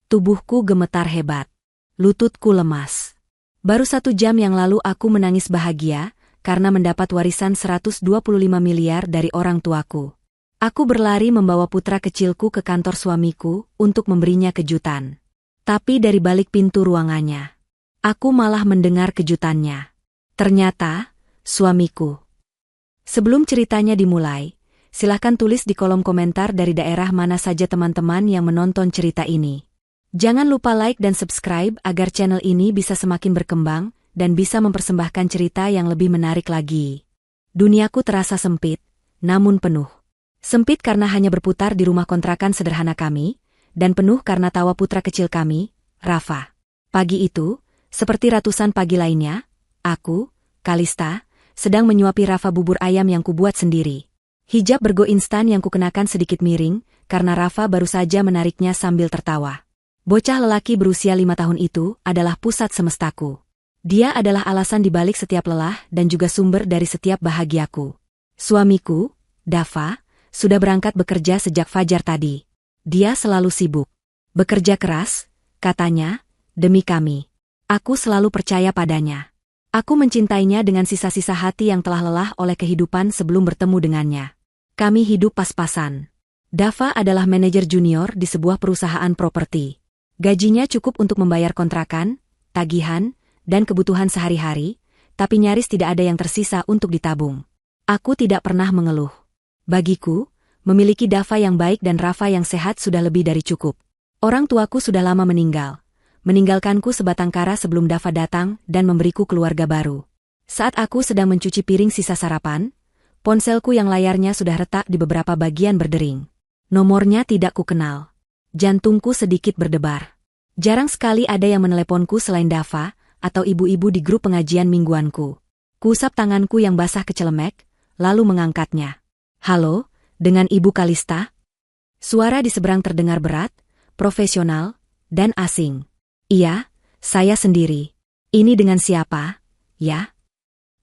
Tubuhku gemetar hebat. Lututku lemas. Baru 1 jam yang lalu aku menangis bahagia karena mendapat warisan 125 miliar dari orang tuaku. Aku berlari membawa putra kecilku ke kantor suamiku untuk memberinya kejutan. Tapi dari balik pintu ruangannya, aku malah mendengar kejutannya. Ternyata, suamiku. Sebelum ceritanya dimulai, silakan tulis di kolom komentar dari daerah mana saja teman-teman yang menonton cerita ini. Jangan lupa like dan subscribe agar channel ini bisa semakin berkembang dan bisa mempersembahkan cerita yang lebih menarik lagi. Duniaku terasa sempit, namun penuh. Sempit karena hanya berputar di rumah kontrakan sederhana kami, dan penuh karena tawa putra kecil kami, Rafa. Pagi itu, seperti ratusan pagi lainnya, aku, Kalista, sedang menyuapi Rafa bubur ayam yang kubuat sendiri. Hijab bergo instan yang kukenakan sedikit miring, karena Rafa baru saja menariknya sambil tertawa. Bocah lelaki berusia 5 tahun itu adalah pusat semestaku. Dia adalah alasan dibalik setiap lelah dan juga sumber dari setiap bahagiaku. Suamiku, Dava, sudah berangkat bekerja sejak fajar tadi. Dia selalu sibuk. Bekerja keras, katanya, demi kami. Aku selalu percaya padanya. Aku mencintainya dengan sisa-sisa hati yang telah lelah oleh kehidupan sebelum bertemu dengannya. Kami hidup pas-pasan. Dava adalah manajer junior di sebuah perusahaan properti. Gajinya cukup untuk membayar kontrakan, tagihan, dan kebutuhan sehari-hari, tapi nyaris tidak ada yang tersisa untuk ditabung. Aku tidak pernah mengeluh. Bagiku, memiliki Dava yang baik dan Rafa yang sehat sudah lebih dari cukup. Orang tuaku sudah lama meninggal, meninggalkanku sebatang kara sebelum Dava datang dan memberiku keluarga baru. Saat aku sedang mencuci piring sisa sarapan, ponselku yang layarnya sudah retak di beberapa bagian berdering. Nomornya tidak kukenal. Jantungku sedikit berdebar. Jarang sekali ada yang meneleponku selain Dava atau ibu-ibu di grup pengajian mingguanku. Kuusap tanganku yang basah kecelemek, lalu mengangkatnya. Halo, dengan Ibu Kalista? Suara di seberang terdengar berat, profesional, dan asing. Iya, saya sendiri. Ini dengan siapa, ya?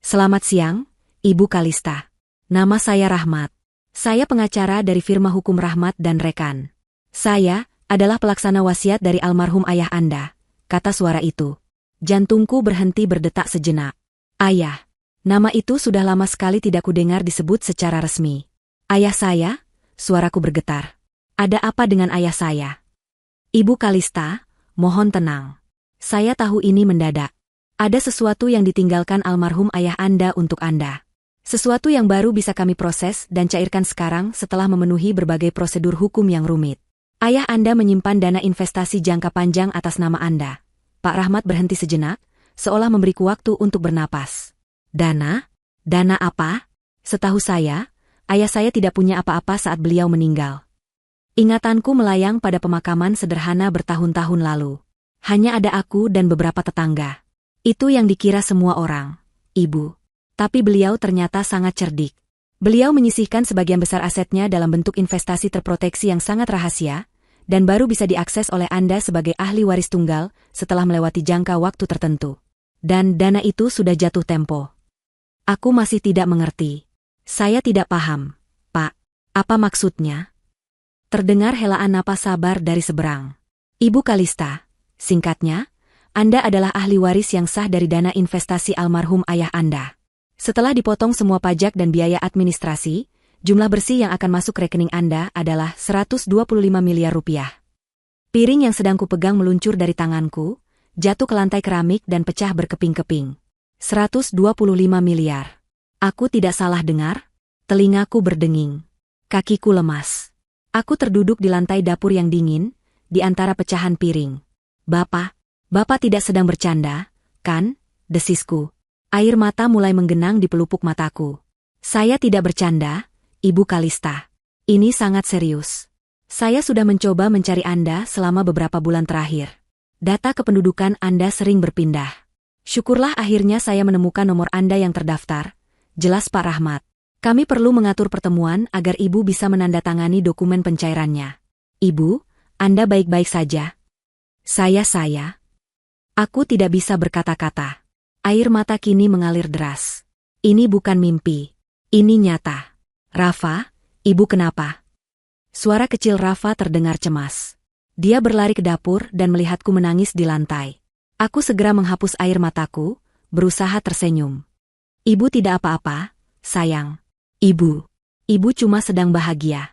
Selamat siang, Ibu Kalista. Nama saya Rahmat. Saya pengacara dari firma hukum Rahmat dan Rekan. Saya adalah pelaksana wasiat dari almarhum ayah Anda, kata suara itu. Jantungku berhenti berdetak sejenak. Ayah. Nama itu sudah lama sekali tidak kudengar disebut secara resmi. Ayah saya? Suaraku bergetar. Ada apa dengan ayah saya? Ibu Kalista, mohon tenang. Saya tahu ini mendadak. Ada sesuatu yang ditinggalkan almarhum ayah Anda untuk Anda. Sesuatu yang baru bisa kami proses dan cairkan sekarang setelah memenuhi berbagai prosedur hukum yang rumit. Ayah Anda menyimpan dana investasi jangka panjang atas nama Anda. Pak Rahmat berhenti sejenak, seolah memberiku waktu untuk bernapas. Dana? Dana apa? Setahu saya, ayah saya tidak punya apa-apa saat beliau meninggal. Ingatanku melayang pada pemakaman sederhana bertahun-tahun lalu. Hanya ada aku dan beberapa tetangga. Itu yang dikira semua orang, Ibu. Tapi beliau ternyata sangat cerdik. Beliau menyisihkan sebagian besar asetnya dalam bentuk investasi terproteksi yang sangat rahasia, dan baru bisa diakses oleh Anda sebagai ahli waris tunggal setelah melewati jangka waktu tertentu. Dan dana itu sudah jatuh tempo. Aku masih tidak mengerti. Saya tidak paham, Pak. Apa maksudnya? Terdengar helaan napas sabar dari seberang. Ibu Kalista, singkatnya, Anda adalah ahli waris yang sah dari dana investasi almarhum ayah Anda. Setelah dipotong semua pajak dan biaya administrasi, jumlah bersih yang akan masuk rekening Anda adalah 125 miliar rupiah. Piring yang sedang kupegang meluncur dari tanganku, jatuh ke lantai keramik dan pecah berkeping-keping. 125 miliar. Aku tidak salah dengar? Telingaku berdenging. Kakiku lemas. Aku terduduk di lantai dapur yang dingin, di antara pecahan piring. Bapak tidak sedang bercanda, kan? Desisku. Air mata mulai menggenang di pelupuk mataku. Saya tidak bercanda, Ibu Kalista. Ini sangat serius. Saya sudah mencoba mencari Anda selama beberapa bulan terakhir. Data kependudukan Anda sering berpindah. Syukurlah akhirnya saya menemukan nomor Anda yang terdaftar. Jelas Pak Rahmat. Kami perlu mengatur pertemuan agar Ibu bisa menandatangani dokumen pencairannya. Ibu, Anda baik-baik saja? Saya. Aku tidak bisa berkata-kata. Air mata kini mengalir deras. Ini bukan mimpi. Ini nyata. Rafa, Ibu kenapa? Suara kecil Rafa terdengar cemas. Dia berlari ke dapur dan melihatku menangis di lantai. Aku segera menghapus air mataku, berusaha tersenyum. Ibu tidak apa-apa, sayang. Ibu cuma sedang bahagia.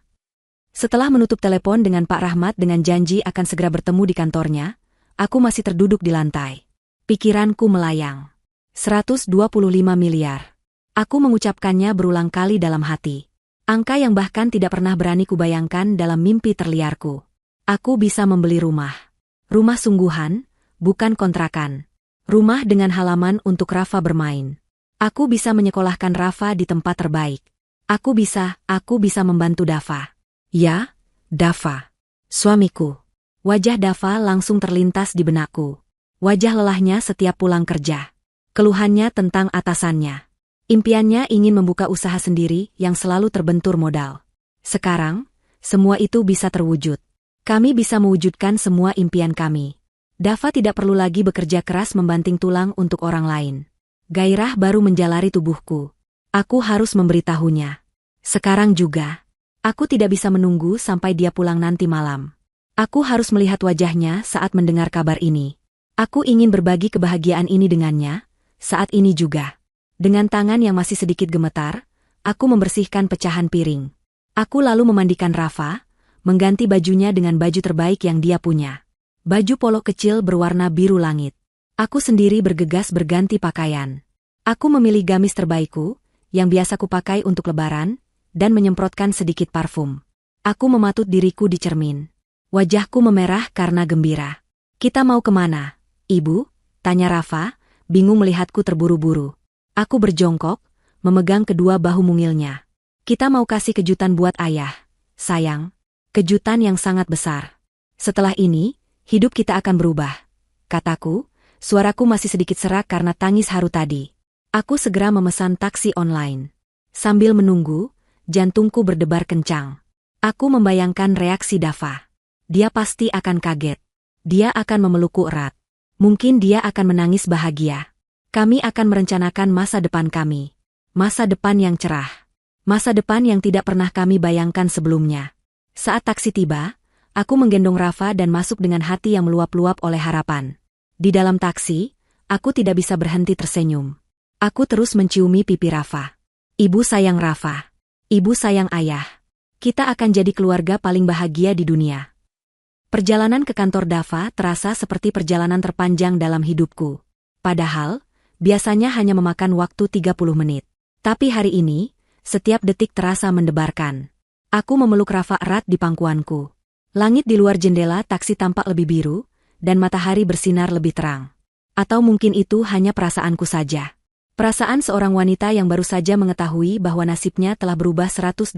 Setelah menutup telepon dengan Pak Rahmat dengan janji akan segera bertemu di kantornya, aku masih terduduk di lantai. Pikiranku melayang. 125 miliar. Aku mengucapkannya berulang kali dalam hati. Angka yang bahkan tidak pernah berani kubayangkan dalam mimpi terliarku. Aku bisa membeli rumah. Rumah sungguhan, bukan kontrakan. Rumah dengan halaman untuk Rafa bermain. Aku bisa menyekolahkan Rafa di tempat terbaik. Aku bisa membantu Dava. Ya, Dava. Suamiku. Wajah Dava langsung terlintas di benakku. Wajah lelahnya setiap pulang kerja. Keluhannya tentang atasannya. Impiannya ingin membuka usaha sendiri yang selalu terbentur modal. Sekarang, semua itu bisa terwujud. Kami bisa mewujudkan semua impian kami. Dava tidak perlu lagi bekerja keras membanting tulang untuk orang lain. Gairah baru menjalari tubuhku. Aku harus memberitahunya. Sekarang juga. Aku tidak bisa menunggu sampai dia pulang nanti malam. Aku harus melihat wajahnya saat mendengar kabar ini. Aku ingin berbagi kebahagiaan ini dengannya, saat ini juga. Dengan tangan yang masih sedikit gemetar, aku membersihkan pecahan piring. Aku lalu memandikan Rafa, mengganti bajunya dengan baju terbaik yang dia punya. Baju polo kecil berwarna biru langit. Aku sendiri bergegas berganti pakaian. Aku memilih gamis terbaikku, yang biasa kupakai untuk lebaran, dan menyemprotkan sedikit parfum. Aku mematut diriku di cermin. Wajahku memerah karena gembira. Kita mau kemana, Ibu? Tanya Rafa, bingung melihatku terburu-buru. Aku berjongkok, memegang kedua bahu mungilnya. Kita mau kasih kejutan buat ayah, sayang. Kejutan yang sangat besar. Setelah ini, hidup kita akan berubah. Kataku, suaraku masih sedikit serak karena tangis haru tadi. Aku segera memesan taksi online. Sambil menunggu, jantungku berdebar kencang. Aku membayangkan reaksi Dava. Dia pasti akan kaget. Dia akan memelukku erat. Mungkin dia akan menangis bahagia. Kami akan merencanakan masa depan kami. Masa depan yang cerah. Masa depan yang tidak pernah kami bayangkan sebelumnya. Saat taksi tiba, aku menggendong Rafa dan masuk dengan hati yang meluap-luap oleh harapan. Di dalam taksi, aku tidak bisa berhenti tersenyum. Aku terus menciumi pipi Rafa. Ibu sayang Rafa. Ibu sayang ayah. Kita akan jadi keluarga paling bahagia di dunia. Perjalanan ke kantor Dava terasa seperti perjalanan terpanjang dalam hidupku. Padahal, biasanya hanya memakan waktu 30 menit. Tapi hari ini, setiap detik terasa mendebarkan. Aku memeluk Rafa erat di pangkuanku. Langit di luar jendela taksi tampak lebih biru, dan matahari bersinar lebih terang. Atau mungkin itu hanya perasaanku saja. Perasaan seorang wanita yang baru saja mengetahui bahwa nasibnya telah berubah 180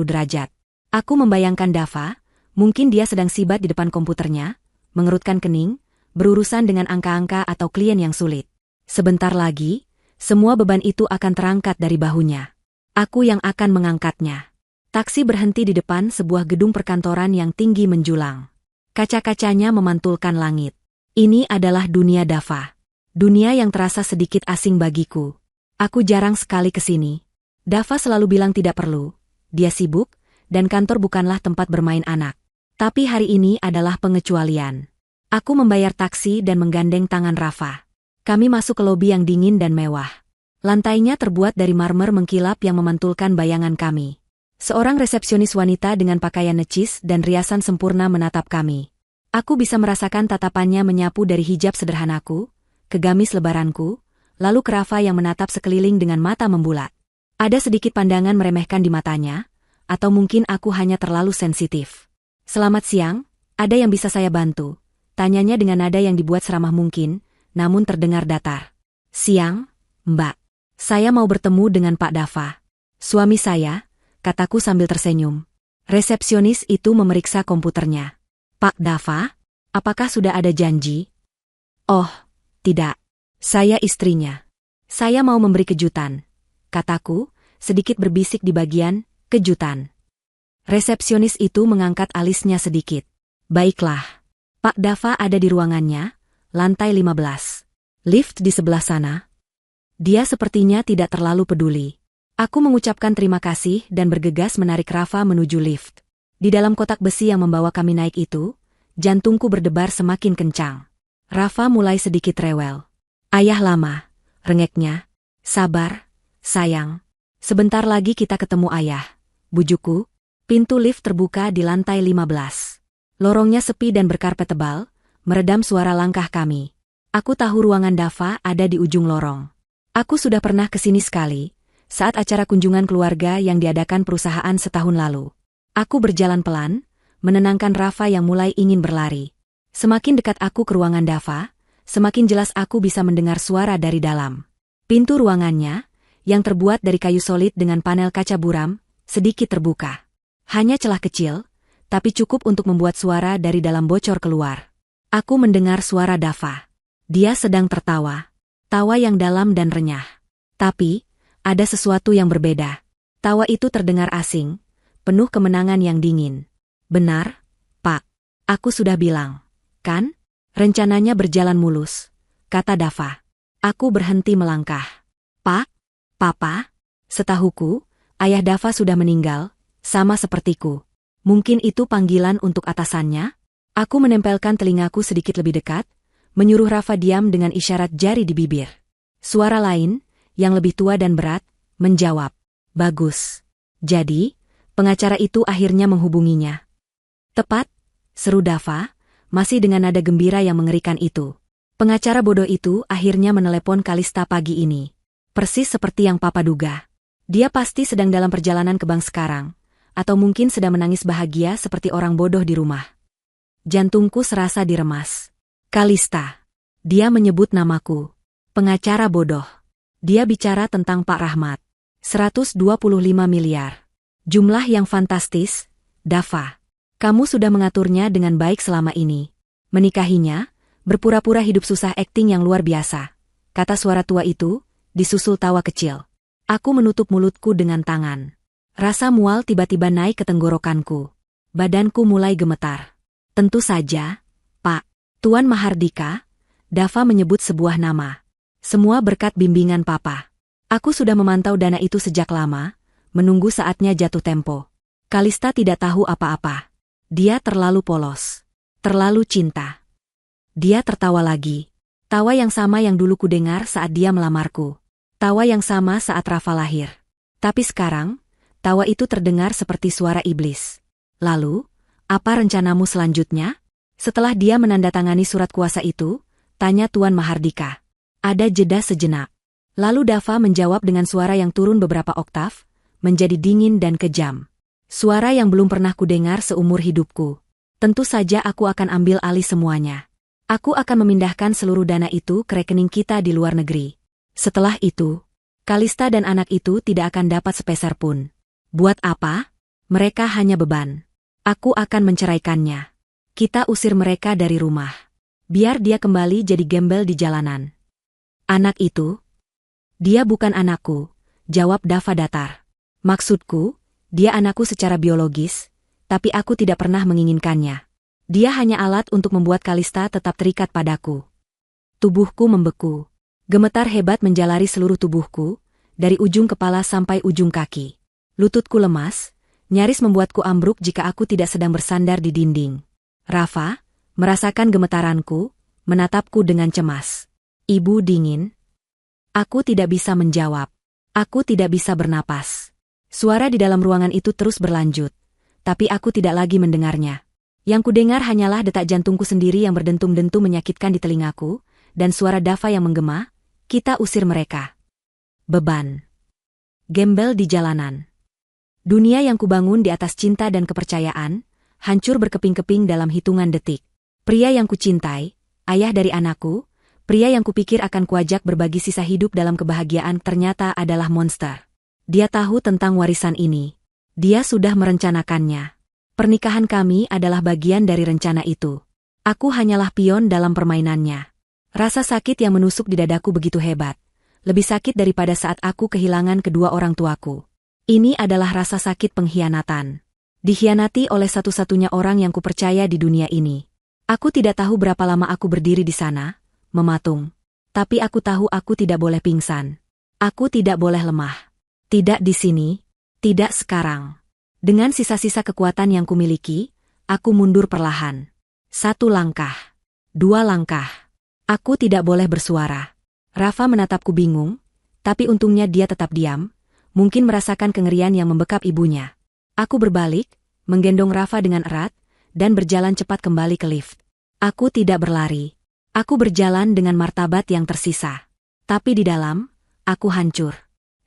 derajat. Aku membayangkan Dava, mungkin dia sedang sibat di depan komputernya, mengerutkan kening, berurusan dengan angka-angka atau klien yang sulit. Sebentar lagi, semua beban itu akan terangkat dari bahunya. Aku yang akan mengangkatnya. Taksi berhenti di depan sebuah gedung perkantoran yang tinggi menjulang. Kaca-kacanya memantulkan langit. Ini adalah dunia Dava. Dunia yang terasa sedikit asing bagiku. Aku jarang sekali ke sini. Dava selalu bilang tidak perlu. Dia sibuk, dan kantor bukanlah tempat bermain anak. Tapi hari ini adalah pengecualian. Aku membayar taksi dan menggandeng tangan Rafa. Kami masuk ke lobi yang dingin dan mewah. Lantainya terbuat dari marmer mengkilap yang memantulkan bayangan kami. Seorang resepsionis wanita dengan pakaian necis dan riasan sempurna menatap kami. Aku bisa merasakan tatapannya menyapu dari hijab sederhanaku, ke gamis lebaranku, lalu ke Rafa yang menatap sekeliling dengan mata membulat. Ada sedikit pandangan meremehkan di matanya, atau mungkin aku hanya terlalu sensitif. Selamat siang, ada yang bisa saya bantu? Tanyanya dengan nada yang dibuat seramah mungkin, namun terdengar datar. Siang, Mbak. Saya mau bertemu dengan Pak Dava. Suami saya, kataku sambil tersenyum. Resepsionis itu memeriksa komputernya. Pak Dava, apakah sudah ada janji? Oh, tidak. Saya istrinya. Saya mau memberi kejutan, kataku, sedikit berbisik di bagian kejutan. Resepsionis itu mengangkat alisnya sedikit. Baiklah. Pak Dava ada di ruangannya, lantai 15. Lift di sebelah sana. Dia sepertinya tidak terlalu peduli. Aku mengucapkan terima kasih dan bergegas menarik Rafa menuju lift. Di dalam kotak besi yang membawa kami naik itu, Jantungku berdebar semakin kencang. Rafa mulai sedikit rewel. Ayah lama, rengeknya. Sabar, sayang. Sebentar lagi kita ketemu ayah. Bujukku. Pintu lift terbuka di lantai 15. Lorongnya sepi dan berkarpet tebal, meredam suara langkah kami. Aku tahu ruangan Dava ada di ujung lorong. Aku sudah pernah kesini sekali, saat acara kunjungan keluarga yang diadakan perusahaan setahun lalu. Aku berjalan pelan, menenangkan Rafa yang mulai ingin berlari. Semakin dekat aku ke ruangan Dava, semakin jelas aku bisa mendengar suara dari dalam. Pintu ruangannya, yang terbuat dari kayu solid dengan panel kaca buram, sedikit terbuka. Hanya celah kecil, tapi cukup untuk membuat suara dari dalam bocor keluar. Aku mendengar suara Dava. Dia sedang tertawa. Tawa yang dalam dan renyah. Tapi, ada sesuatu yang berbeda. Tawa itu terdengar asing, penuh kemenangan yang dingin. Benar, Pak. Aku sudah bilang. Kan? Rencananya berjalan mulus, kata Dava. Aku berhenti melangkah. Pak? Papa? Setahuku, ayah Dava sudah meninggal, sama sepertiku. Mungkin itu panggilan untuk atasannya? Aku menempelkan telingaku sedikit lebih dekat, menyuruh Rafa diam dengan isyarat jari di bibir. Suara lain, yang lebih tua dan berat, menjawab. Bagus. Jadi, pengacara itu akhirnya menghubunginya. Tepat, seru Dava, masih dengan nada gembira yang mengerikan itu. Pengacara bodoh itu akhirnya menelepon Kalista pagi ini. Persis seperti yang Papa duga. Dia pasti sedang dalam perjalanan ke bank sekarang, atau mungkin sedang menangis bahagia seperti orang bodoh di rumah. Jantungku serasa diremas. Kalista. Dia menyebut namaku. Pengacara bodoh. Dia bicara tentang Pak Rahmat. 125 miliar. Jumlah yang fantastis, Dava. Kamu sudah mengaturnya dengan baik selama ini. Menikahinya, berpura-pura hidup susah akting yang luar biasa. Kata suara tua itu, disusul tawa kecil. Aku menutup mulutku dengan tangan. Rasa mual tiba-tiba naik ke tenggorokanku. Badanku mulai gemetar. Tentu saja, Pak. Tuan Mahardika, Dava menyebut sebuah nama. Semua berkat bimbingan Papa. Aku sudah memantau dana itu sejak lama, menunggu saatnya jatuh tempo. Kalista tidak tahu apa-apa. Dia terlalu polos. Terlalu cinta. Dia tertawa lagi. Tawa yang sama yang dulu kudengar saat dia melamarku. Tawa yang sama saat Rafa lahir. Tapi sekarang, tawa itu terdengar seperti suara iblis. Lalu, apa rencanamu selanjutnya? Setelah dia menandatangani surat kuasa itu, tanya Tuan Mahardika. Ada jeda sejenak. Lalu Dava menjawab dengan suara yang turun beberapa oktav, menjadi dingin dan kejam. Suara yang belum pernah kudengar seumur hidupku. Tentu saja aku akan ambil alih semuanya. Aku akan memindahkan seluruh dana itu ke rekening kita di luar negeri. Setelah itu, Kalista dan anak itu tidak akan dapat sepeser pun. Buat apa? Mereka hanya beban. Aku akan menceraikannya. Kita usir mereka dari rumah. Biar dia kembali jadi gembel di jalanan. Anak itu? Dia bukan anakku, jawab Dava datar. Maksudku, dia anakku secara biologis, tapi aku tidak pernah menginginkannya. Dia hanya alat untuk membuat Kalista tetap terikat padaku. Tubuhku membeku. Gemetar hebat menjalari seluruh tubuhku, dari ujung kepala sampai ujung kaki. Lututku lemas, nyaris membuatku ambruk jika aku tidak sedang bersandar di dinding. Rafa, merasakan gemetaranku, menatapku dengan cemas. Ibu dingin. Aku tidak bisa menjawab. Aku tidak bisa bernapas. Suara di dalam ruangan itu terus berlanjut, tapi aku tidak lagi mendengarnya. Yang kudengar hanyalah detak jantungku sendiri yang berdentum-dentum menyakitkan di telingaku, dan suara Dava yang menggema, kita usir mereka. Beban. Gembel di jalanan. Dunia yang kubangun di atas cinta dan kepercayaan, hancur berkeping-keping dalam hitungan detik. Pria yang kucintai, ayah dari anakku, pria yang kupikir akan kuajak berbagi sisa hidup dalam kebahagiaan ternyata adalah monster. Dia tahu tentang warisan ini. Dia sudah merencanakannya. Pernikahan kami adalah bagian dari rencana itu. Aku hanyalah pion dalam permainannya. Rasa sakit yang menusuk di dadaku begitu hebat. Lebih sakit daripada saat aku kehilangan kedua orang tuaku. Ini adalah rasa sakit pengkhianatan. Dikhianati oleh satu-satunya orang yang kupercaya di dunia ini. Aku tidak tahu berapa lama aku berdiri di sana, mematung. Tapi aku tahu aku tidak boleh pingsan. Aku tidak boleh lemah. Tidak di sini, tidak sekarang. Dengan sisa-sisa kekuatan yang kumiliki, aku mundur perlahan. 1 langkah. 2 langkah. Aku tidak boleh bersuara. Rafa menatapku bingung, tapi untungnya dia tetap diam, mungkin merasakan kengerian yang membekap ibunya. Aku berbalik, menggendong Rafa dengan erat, dan berjalan cepat kembali ke lift. Aku tidak berlari. Aku berjalan dengan martabat yang tersisa. Tapi di dalam, aku hancur.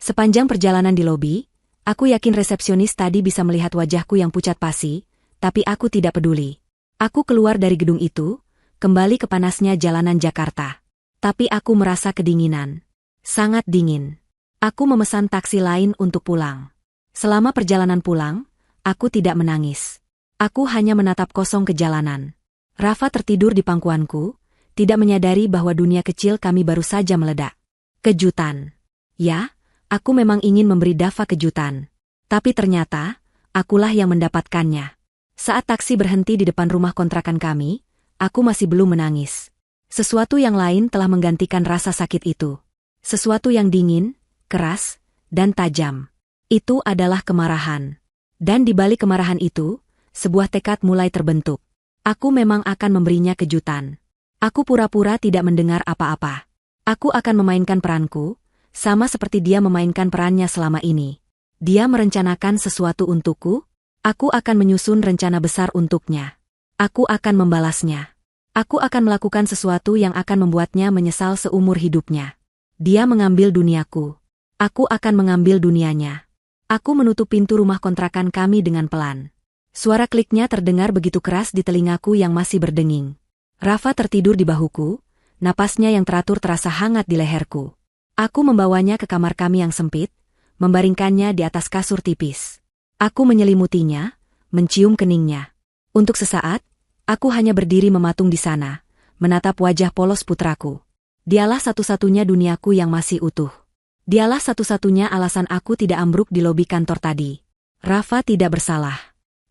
Sepanjang perjalanan di lobi, aku yakin resepsionis tadi bisa melihat wajahku yang pucat pasi, tapi aku tidak peduli. Aku keluar dari gedung itu, kembali ke panasnya jalanan Jakarta. Tapi aku merasa kedinginan. Sangat dingin. Aku memesan taksi lain untuk pulang. Selama perjalanan pulang, aku tidak menangis. Aku hanya menatap kosong ke jalanan. Rafa tertidur di pangkuanku, tidak menyadari bahwa dunia kecil kami baru saja meledak. Kejutan. Ya, aku memang ingin memberi Dava kejutan. Tapi ternyata, akulah yang mendapatkannya. Saat taksi berhenti di depan rumah kontrakan kami, aku masih belum menangis. Sesuatu yang lain telah menggantikan rasa sakit itu. Sesuatu yang dingin, keras, dan tajam. Itu adalah kemarahan. Dan di balik kemarahan itu, sebuah tekad mulai terbentuk. Aku memang akan memberinya kejutan. Aku pura-pura tidak mendengar apa-apa. Aku akan memainkan peranku, sama seperti dia memainkan perannya selama ini. Dia merencanakan sesuatu untukku, aku akan menyusun rencana besar untuknya. Aku akan membalasnya. Aku akan melakukan sesuatu yang akan membuatnya menyesal seumur hidupnya. Dia mengambil duniaku. Aku akan mengambil dunianya. Aku menutup pintu rumah kontrakan kami dengan pelan. Suara kliknya terdengar begitu keras di telingaku yang masih berdenging. Rafa tertidur di bahuku, napasnya yang teratur terasa hangat di leherku. Aku membawanya ke kamar kami yang sempit, membaringkannya di atas kasur tipis. Aku menyelimutinya, mencium keningnya. Untuk sesaat, aku hanya berdiri mematung di sana, menatap wajah polos putraku. Dialah satu-satunya duniaku yang masih utuh. Dialah satu-satunya alasan aku tidak ambruk di lobi kantor tadi. Rafa tidak bersalah.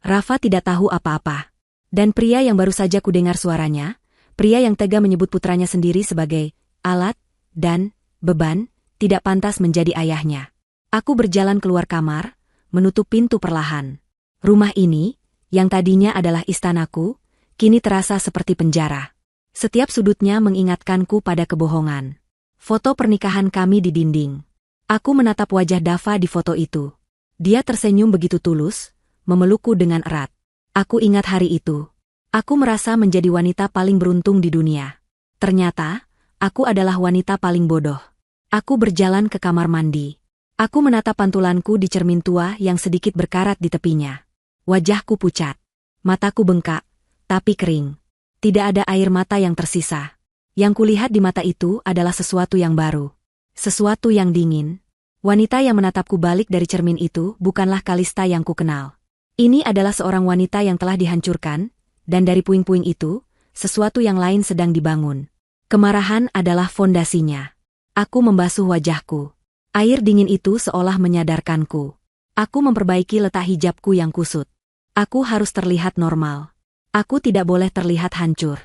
Rafa tidak tahu apa-apa. Dan pria yang baru saja kudengar suaranya, pria yang tega menyebut putranya sendiri sebagai alat dan beban, tidak pantas menjadi ayahnya. Aku berjalan keluar kamar, menutup pintu perlahan. Rumah ini, yang tadinya adalah istanaku, kini terasa seperti penjara. Setiap sudutnya mengingatkanku pada kebohongan. Foto pernikahan kami di dinding. Aku menatap wajah Dava di foto itu. Dia tersenyum begitu tulus, memelukku dengan erat. Aku ingat hari itu. Aku merasa menjadi wanita paling beruntung di dunia. Ternyata, aku adalah wanita paling bodoh. Aku berjalan ke kamar mandi. Aku menatap pantulanku di cermin tua yang sedikit berkarat di tepinya. Wajahku pucat. Mataku bengkak, tapi kering. Tidak ada air mata yang tersisa. Yang kulihat di mata itu adalah sesuatu yang baru. Sesuatu yang dingin. Wanita yang menatapku balik dari cermin itu bukanlah Kalista yang kukenal. Ini adalah seorang wanita yang telah dihancurkan, dan dari puing-puing itu, sesuatu yang lain sedang dibangun. Kemarahan adalah fondasinya. Aku membasuh wajahku. Air dingin itu seolah menyadarkanku. Aku memperbaiki letak hijabku yang kusut. Aku harus terlihat normal. Aku tidak boleh terlihat hancur.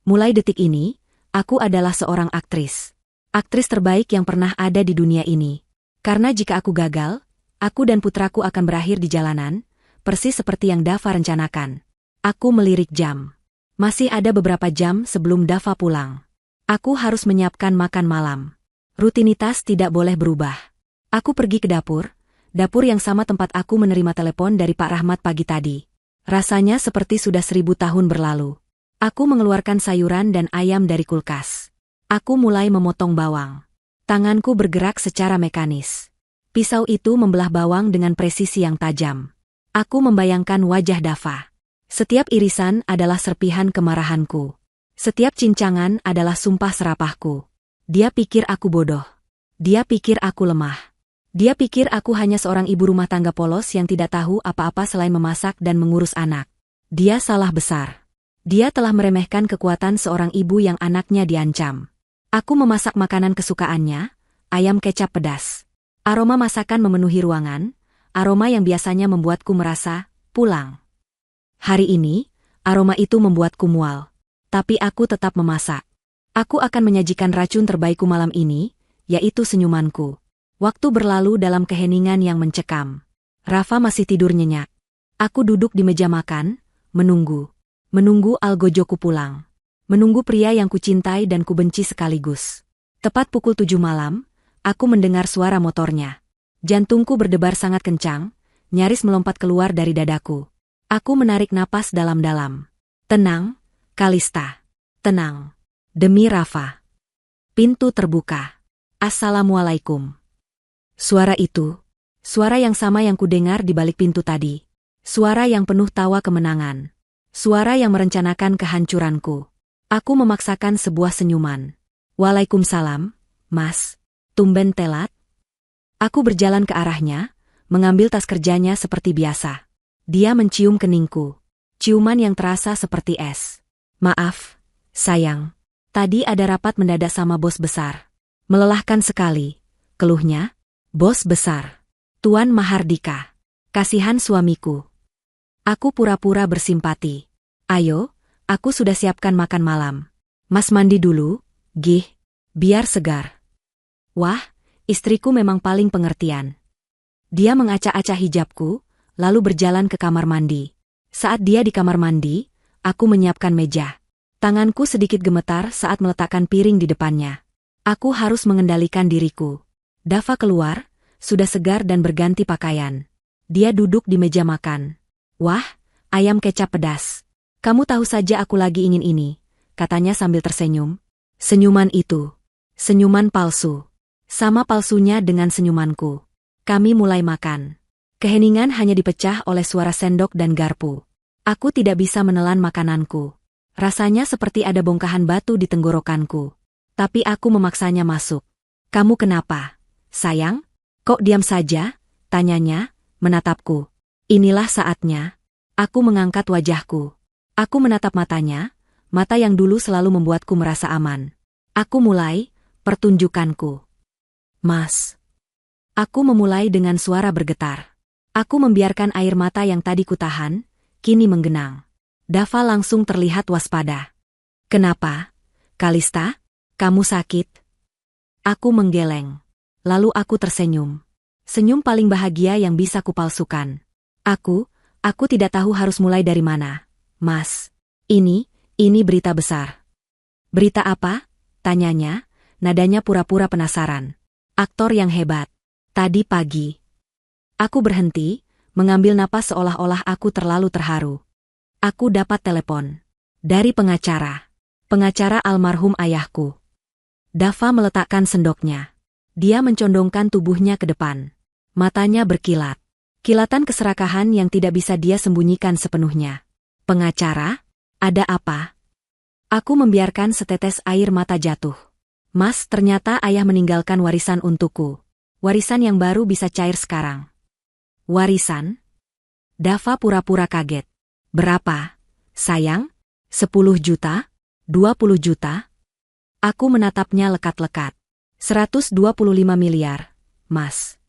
Mulai detik ini, aku adalah seorang aktris. Aktris terbaik yang pernah ada di dunia ini. Karena jika aku gagal, aku dan putraku akan berakhir di jalanan, persis seperti yang Dava rencanakan. Aku melirik jam. Masih ada beberapa jam sebelum Dava pulang. Aku harus menyiapkan makan malam. Rutinitas tidak boleh berubah. Aku pergi ke dapur yang sama tempat aku menerima telepon dari Pak Rahmat pagi tadi. Rasanya seperti sudah 1000 tahun berlalu. Aku mengeluarkan sayuran dan ayam dari kulkas. Aku mulai memotong bawang. Tanganku bergerak secara mekanis. Pisau itu membelah bawang dengan presisi yang tajam. Aku membayangkan wajah Dava. Setiap irisan adalah serpihan kemarahanku. Setiap cincangan adalah sumpah serapahku. Dia pikir aku bodoh. Dia pikir aku lemah. Dia pikir aku hanya seorang ibu rumah tangga polos yang tidak tahu apa-apa selain memasak dan mengurus anak. Dia salah besar. Dia telah meremehkan kekuatan seorang ibu yang anaknya diancam. Aku memasak makanan kesukaannya, ayam kecap pedas. Aroma masakan memenuhi ruangan, aroma yang biasanya membuatku merasa pulang. Hari ini, aroma itu membuatku mual. Tapi aku tetap memasak. Aku akan menyajikan racun terbaikku malam ini, yaitu senyumanku. Waktu berlalu dalam keheningan yang mencekam. Rafa masih tidur nyenyak. Aku duduk di meja makan, menunggu. Menunggu algojoku pulang. Menunggu pria yang kucintai dan kubenci sekaligus. Tepat pukul 7 malam, aku mendengar suara motornya. Jantungku berdebar sangat kencang, nyaris melompat keluar dari dadaku. Aku menarik napas dalam-dalam. Tenang, Kalista. Tenang. Demi Rafa. Pintu terbuka. Assalamualaikum. Suara itu. Suara yang sama yang kudengar di balik pintu tadi. Suara yang penuh tawa kemenangan. Suara yang merencanakan kehancuranku. Aku memaksakan sebuah senyuman. Waalaikumsalam, Mas. Tumben telat. Aku berjalan ke arahnya, mengambil tas kerjanya seperti biasa. Dia mencium keningku. Ciuman yang terasa seperti es. Maaf, sayang. Tadi ada rapat mendadak sama bos besar. Melelahkan sekali. Keluhnya. Bos besar. Tuan Mahardika. Kasihan suamiku. Aku pura-pura bersimpati. Ayo, aku sudah siapkan makan malam. Mas mandi dulu, Gih. Biar segar. Wah, istriku memang paling pengertian. Dia mengacak-acak hijabku, lalu berjalan ke kamar mandi. Saat dia di kamar mandi, aku menyiapkan meja. Tanganku sedikit gemetar saat meletakkan piring di depannya. Aku harus mengendalikan diriku. Dava keluar, sudah segar dan berganti pakaian. Dia duduk di meja makan. Wah, ayam kecap pedas. Kamu tahu saja aku lagi ingin ini, katanya sambil tersenyum. Senyuman itu. Senyuman palsu. Sama palsunya dengan senyumanku. Kami mulai makan. Keheningan hanya dipecah oleh suara sendok dan garpu. Aku tidak bisa menelan makananku. Rasanya seperti ada bongkahan batu di tenggorokanku. Tapi aku memaksanya masuk. Kamu kenapa? Sayang? Kok diam saja? Tanyanya, menatapku. Inilah saatnya. Aku mengangkat wajahku. Aku menatap matanya, mata yang dulu selalu membuatku merasa aman. Aku mulai, pertunjukanku. Mas. Aku memulai dengan suara bergetar. Aku membiarkan air mata yang tadi kutahan, kini menggenang. Dava langsung terlihat waspada. Kenapa? Kalista, kamu sakit? Aku menggeleng. Lalu aku tersenyum. Senyum paling bahagia yang bisa kupalsukan. Aku tidak tahu harus mulai dari mana. Mas, ini berita besar. Berita apa? Tanyanya, nadanya pura-pura penasaran. Aktor yang hebat. Tadi pagi. Aku berhenti, mengambil napas seolah-olah aku terlalu terharu. Aku dapat telepon. Dari pengacara. Pengacara almarhum ayahku. Dava meletakkan sendoknya. Dia mencondongkan tubuhnya ke depan. Matanya berkilat. Kilatan keserakahan yang tidak bisa dia sembunyikan sepenuhnya. Pengacara? Ada apa? Aku membiarkan setetes air mata jatuh. Mas, ternyata ayah meninggalkan warisan untukku. Warisan yang baru bisa cair sekarang. Warisan? Dava pura-pura kaget. Berapa? Sayang? 10 juta? 20 juta? Aku menatapnya lekat-lekat. 125 miliar, Mas.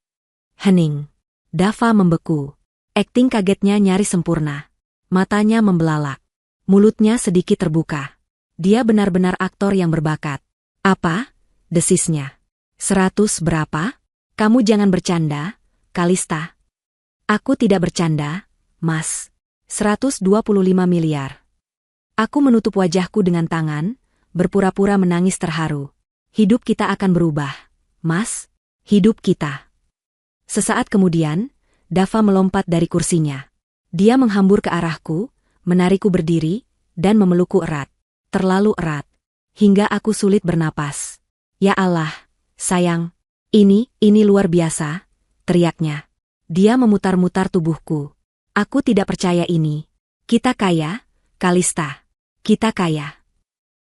Hening. Dava membeku. Akting kagetnya nyaris sempurna. Matanya membelalak. Mulutnya sedikit terbuka. Dia benar-benar aktor yang berbakat. Apa? Desisnya. 100 berapa? Kamu jangan bercanda, Kalista. Aku tidak bercanda, Mas. 125 miliar. Aku menutup wajahku dengan tangan, berpura-pura menangis terharu. Hidup kita akan berubah, Mas. Hidup kita. Sesaat kemudian, Dava melompat dari kursinya. Dia menghambur ke arahku, menarikku berdiri, dan memelukku erat. Terlalu erat. Hingga aku sulit bernapas. Ya Allah, sayang. Ini luar biasa, teriaknya. Dia memutar-mutar tubuhku. Aku tidak percaya ini. Kita kaya, Kalista. Kita kaya.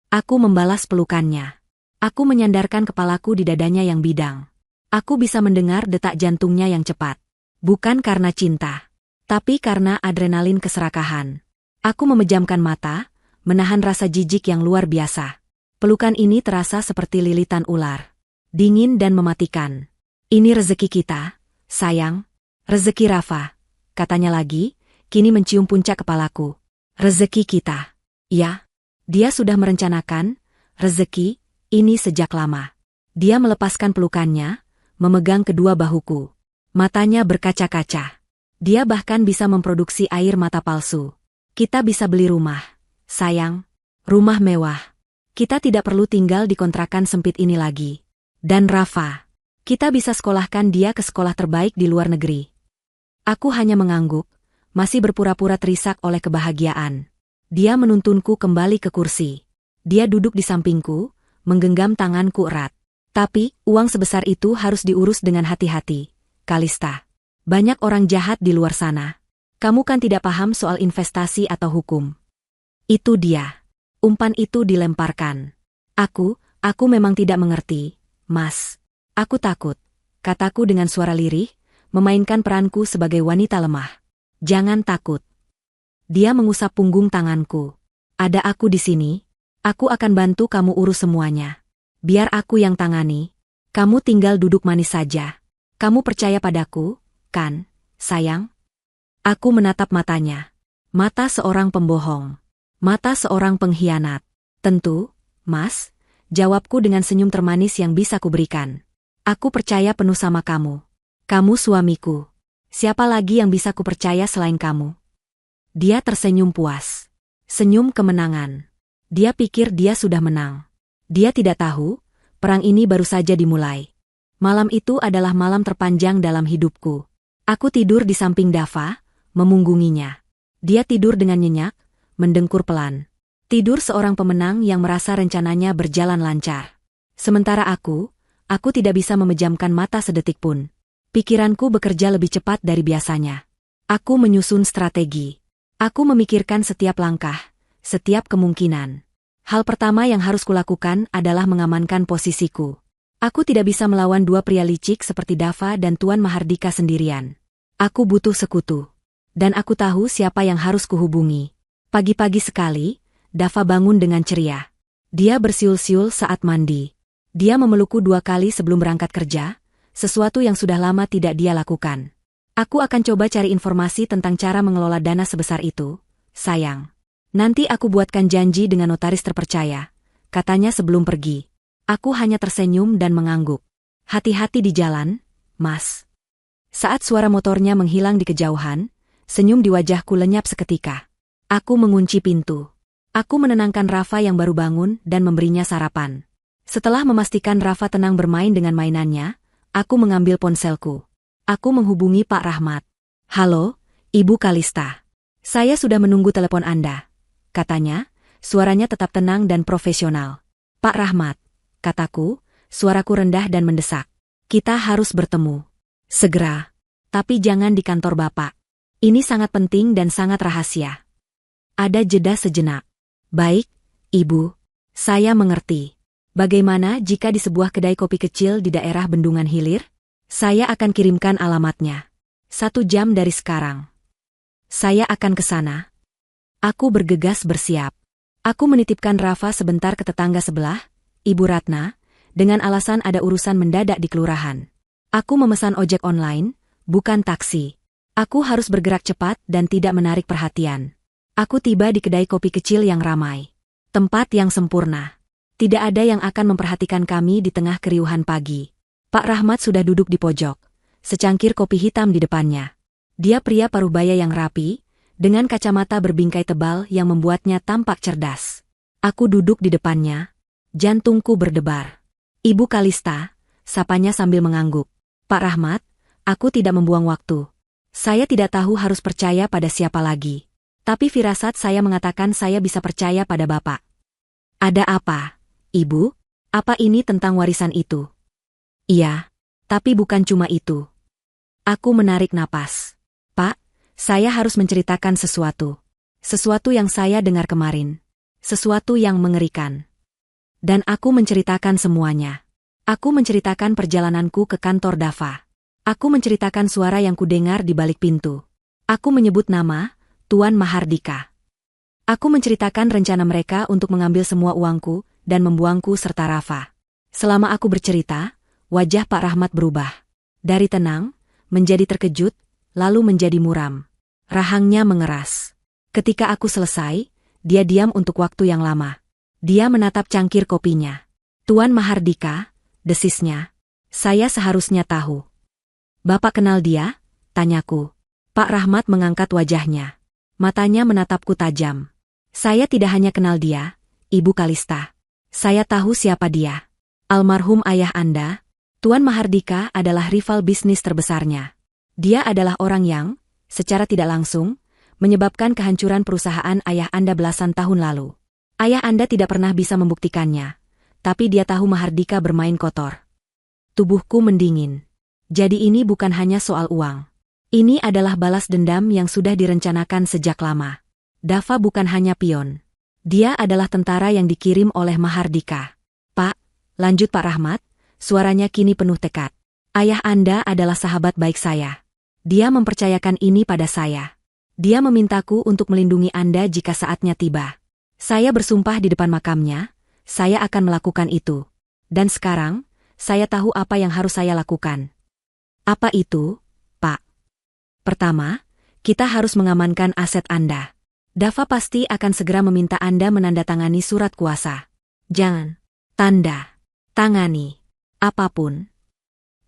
Aku membalas pelukannya. Aku menyandarkan kepalaku di dadanya yang bidang. Aku bisa mendengar detak jantungnya yang cepat. Bukan karena cinta, tapi karena adrenalin keserakahan. Aku memejamkan mata, menahan rasa jijik yang luar biasa. Pelukan ini terasa seperti lilitan ular. Dingin dan mematikan. Ini rezeki kita, sayang. Rezeki Rafa, katanya lagi, kini mencium puncak kepalaku. Rezeki kita. Ya, dia sudah merencanakan rezeki ini sejak lama. Dia melepaskan pelukannya, memegang kedua bahuku. Matanya berkaca-kaca. Dia bahkan bisa memproduksi air mata palsu. Kita bisa beli rumah. sayang. Rumah mewah. Kita tidak perlu tinggal di kontrakan sempit ini lagi. Dan Rafa, kita bisa sekolahkan dia ke sekolah terbaik di luar negeri. Aku hanya mengangguk, masih berpura-pura terisak oleh kebahagiaan. Dia menuntunku kembali ke kursi. Dia duduk di sampingku, menggenggam tanganku erat. Tapi, uang sebesar itu harus diurus dengan hati-hati, Kalista. Banyak orang jahat di luar sana. Kamu kan tidak paham soal investasi atau hukum. Itu dia. Umpan itu dilemparkan. Aku memang tidak mengerti, Mas. Aku takut, kataku dengan suara lirih, memainkan peranku sebagai wanita lemah. Jangan takut. Dia mengusap punggung tanganku. Ada aku di sini. Aku akan bantu kamu urus semuanya. Biar aku yang tangani. Kamu tinggal duduk manis saja. Kamu percaya padaku, kan, sayang? Aku menatap matanya. Mata seorang pembohong. Mata seorang pengkhianat. Tentu, Mas, jawabku dengan senyum termanis yang bisa kuberikan. Aku percaya penuh sama kamu. Kamu suamiku. Siapa lagi yang bisa kupercaya selain kamu? Dia tersenyum puas. Senyum kemenangan. Dia pikir dia sudah menang. Dia tidak tahu, perang ini baru saja dimulai. Malam itu adalah malam terpanjang dalam hidupku. Aku tidur di samping Dava, memunggunginya. Dia tidur dengan nyenyak, mendengkur pelan. Tidur seorang pemenang yang merasa rencananya berjalan lancar. Sementara aku tidak bisa memejamkan mata sedetik pun. Pikiranku bekerja lebih cepat dari biasanya. Aku menyusun strategi. Aku memikirkan setiap langkah, setiap kemungkinan. Hal pertama yang harus kulakukan adalah mengamankan posisiku. Aku tidak bisa melawan dua pria licik seperti Dava dan Tuan Mahardika sendirian. Aku butuh sekutu. Dan aku tahu siapa yang harus kuhubungi. Pagi-pagi sekali, Dava bangun dengan ceria. Dia bersiul-siul saat mandi. Dia memelukku 2 kali sebelum berangkat kerja, sesuatu yang sudah lama tidak dia lakukan. Aku akan coba cari informasi tentang cara mengelola dana sebesar itu, sayang. Nanti aku buatkan janji dengan notaris terpercaya, katanya sebelum pergi. Aku hanya tersenyum dan mengangguk. Hati-hati di jalan, Mas. Saat suara motornya menghilang di kejauhan, senyum di wajahku lenyap seketika. Aku mengunci pintu. Aku menenangkan Rafa yang baru bangun dan memberinya sarapan. Setelah memastikan Rafa tenang bermain dengan mainannya, aku mengambil ponselku. Aku menghubungi Pak Rahmat. Halo, Ibu Kalista. Saya sudah menunggu telepon Anda. Katanya, suaranya tetap tenang dan profesional. Pak Rahmat, kataku, suaraku rendah dan mendesak. Kita harus bertemu. Segera. Tapi jangan di kantor Bapak. Ini sangat penting dan sangat rahasia. Ada jeda sejenak. Baik, Ibu. Saya mengerti. Bagaimana jika di sebuah kedai kopi kecil di daerah Bendungan Hilir? Saya akan kirimkan alamatnya. 1 jam dari sekarang. Saya akan ke sana. Aku bergegas bersiap. Aku menitipkan Rafa sebentar ke tetangga sebelah, Ibu Ratna, dengan alasan ada urusan mendadak di kelurahan. Aku memesan ojek online, bukan taksi. Aku harus bergerak cepat dan tidak menarik perhatian. Aku tiba di kedai kopi kecil yang ramai. Tempat yang sempurna. Tidak ada yang akan memperhatikan kami di tengah keriuhan pagi. Pak Rahmat sudah duduk di pojok, secangkir kopi hitam di depannya. Dia pria parubaya yang rapi, dengan kacamata berbingkai tebal yang membuatnya tampak cerdas. Aku duduk di depannya, jantungku berdebar. Ibu Kalista, sapanya sambil mengangguk. Pak Rahmat, aku tidak membuang waktu. Saya tidak tahu harus percaya pada siapa lagi. Tapi firasat saya mengatakan saya bisa percaya pada Bapak. Ada apa, Ibu? Apa ini tentang warisan itu? Iya, tapi bukan cuma itu. Aku menarik napas. Pak, saya harus menceritakan sesuatu. Sesuatu yang saya dengar kemarin. Sesuatu yang mengerikan. Dan aku menceritakan semuanya. Aku menceritakan perjalananku ke kantor Dava. Aku menceritakan suara yang kudengar di balik pintu. Aku menyebut nama Tuan Mahardika. Aku menceritakan rencana mereka untuk mengambil semua uangku dan membuangku serta Rafa. Selama aku bercerita, wajah Pak Rahmat berubah. Dari tenang, menjadi terkejut, lalu menjadi muram. Rahangnya mengeras. Ketika aku selesai, dia diam untuk waktu yang lama. Dia menatap cangkir kopinya. Tuan Mahardika, desisnya. Saya seharusnya tahu. Bapak kenal dia? Tanyaku. Pak Rahmat mengangkat wajahnya. Matanya menatapku tajam. Saya tidak hanya kenal dia, Ibu Kalista. Saya tahu siapa dia. Almarhum ayah Anda, Tuan Mahardika adalah rival bisnis terbesarnya. Dia adalah orang yang, secara tidak langsung, menyebabkan kehancuran perusahaan ayah Anda belasan tahun lalu. Ayah Anda tidak pernah bisa membuktikannya, tapi dia tahu Mahardika bermain kotor. Tubuhku mendingin. Jadi ini bukan hanya soal uang. Ini adalah balas dendam yang sudah direncanakan sejak lama. Dava bukan hanya pion. Dia adalah tentara yang dikirim oleh Mahardika. Pak, lanjut Pak Rahmat, suaranya kini penuh tekad. Ayah Anda adalah sahabat baik saya. Dia mempercayakan ini pada saya. Dia memintaku untuk melindungi Anda jika saatnya tiba. Saya bersumpah di depan makamnya, saya akan melakukan itu. Dan sekarang, saya tahu apa yang harus saya lakukan. Apa itu, Pak? Pertama, kita harus mengamankan aset Anda. Dava pasti akan segera meminta Anda menandatangani surat kuasa. Jangan. Tanda. Tangani. Apapun.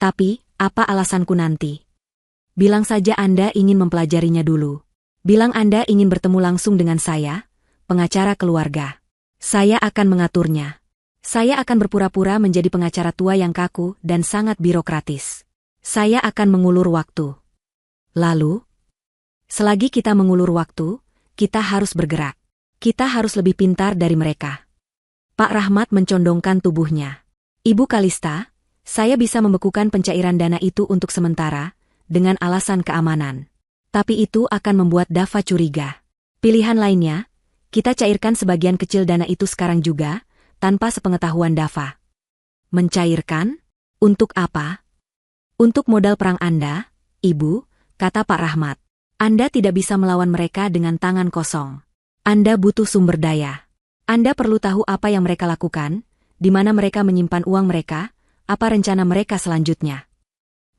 Tapi, apa alasanku nanti? Bilang saja Anda ingin mempelajarinya dulu. Bilang Anda ingin bertemu langsung dengan saya, pengacara keluarga. Saya akan mengaturnya. Saya akan berpura-pura menjadi pengacara tua yang kaku dan sangat birokratis. Saya akan mengulur waktu. Lalu, selagi kita mengulur waktu, kita harus bergerak. Kita harus lebih pintar dari mereka. Pak Rahmat mencondongkan tubuhnya. Ibu Kalista, saya bisa membekukan pencairan dana itu untuk sementara, dengan alasan keamanan. Tapi itu akan membuat Dava curiga. Pilihan lainnya, kita cairkan sebagian kecil dana itu sekarang juga, tanpa sepengetahuan Dava. Mencairkan? Untuk apa? Untuk modal perang Anda, Ibu, kata Pak Rahmat. Anda tidak bisa melawan mereka dengan tangan kosong. Anda butuh sumber daya. Anda perlu tahu apa yang mereka lakukan, di mana mereka menyimpan uang mereka, apa rencana mereka selanjutnya.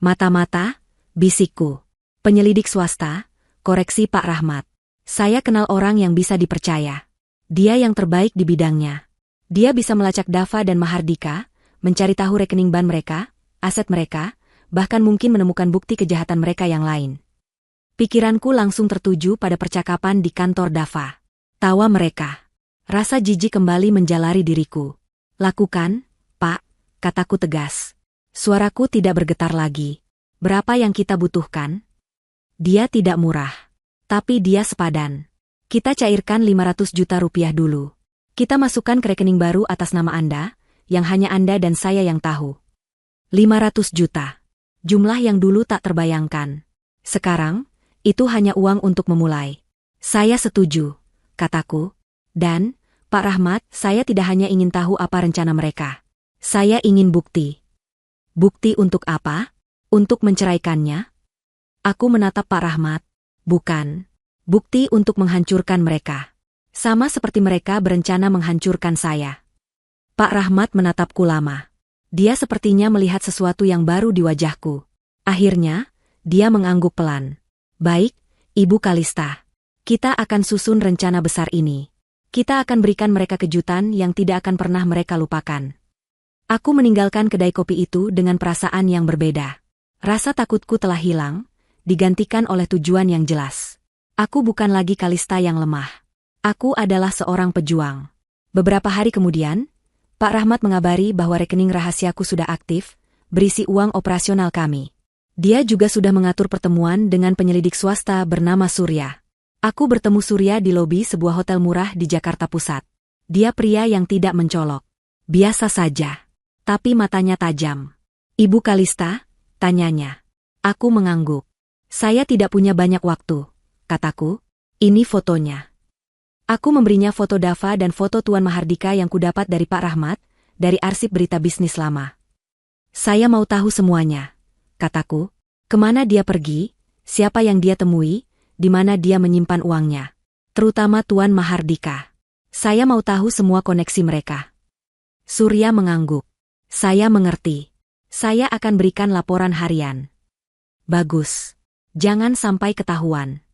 Mata-mata, bisikku. Penyelidik swasta, koreksi Pak Rahmat. Saya kenal orang yang bisa dipercaya. Dia yang terbaik di bidangnya. Dia bisa melacak Dava dan Mahardika, mencari tahu rekening bank mereka, aset mereka, bahkan mungkin menemukan bukti kejahatan mereka yang lain. Pikiranku langsung tertuju pada percakapan di kantor Dava. Tawa mereka. Rasa jijik kembali menjalari diriku. Lakukan, Pak, kataku tegas. Suaraku tidak bergetar lagi. Berapa yang kita butuhkan? Dia tidak murah. Tapi dia sepadan. Kita cairkan 500 juta rupiah dulu. Kita masukkan ke rekening baru atas nama Anda, yang hanya Anda dan saya yang tahu. 500 juta. Jumlah yang dulu tak terbayangkan. Sekarang, itu hanya uang untuk memulai. Saya setuju, kataku. Dan, Pak Rahmat, saya tidak hanya ingin tahu apa rencana mereka. Saya ingin bukti. Bukti untuk apa? Untuk menceraikannya? Aku menatap Pak Rahmat. Bukan. Bukti untuk menghancurkan mereka. Sama seperti mereka berencana menghancurkan saya. Pak Rahmat menatapku lama. Dia sepertinya melihat sesuatu yang baru di wajahku. Akhirnya, dia mengangguk pelan. Baik, Ibu Kalista. Kita akan susun rencana besar ini. Kita akan berikan mereka kejutan yang tidak akan pernah mereka lupakan. Aku meninggalkan kedai kopi itu dengan perasaan yang berbeda. Rasa takutku telah hilang, digantikan oleh tujuan yang jelas. Aku bukan lagi Kalista yang lemah. Aku adalah seorang pejuang. Beberapa hari kemudian, Pak Rahmat mengabari bahwa rekening rahasiaku sudah aktif, berisi uang operasional kami. Dia juga sudah mengatur pertemuan dengan penyelidik swasta bernama Surya. Aku bertemu Surya di lobi sebuah hotel murah di Jakarta Pusat. Dia pria yang tidak mencolok. Biasa saja. Tapi matanya tajam. Ibu Kalista, tanyanya. Aku mengangguk. Saya tidak punya banyak waktu, kataku. Ini fotonya. Aku memberinya foto Dava dan foto Tuan Mahardika yang kudapat dari Pak Rahmat, dari arsip berita bisnis lama. Saya mau tahu semuanya, kataku. Kemana dia pergi, siapa yang dia temui, di mana dia menyimpan uangnya. Terutama Tuan Mahardika. Saya mau tahu semua koneksi mereka. Surya mengangguk. Saya mengerti. Saya akan berikan laporan harian. Bagus. Jangan sampai ketahuan.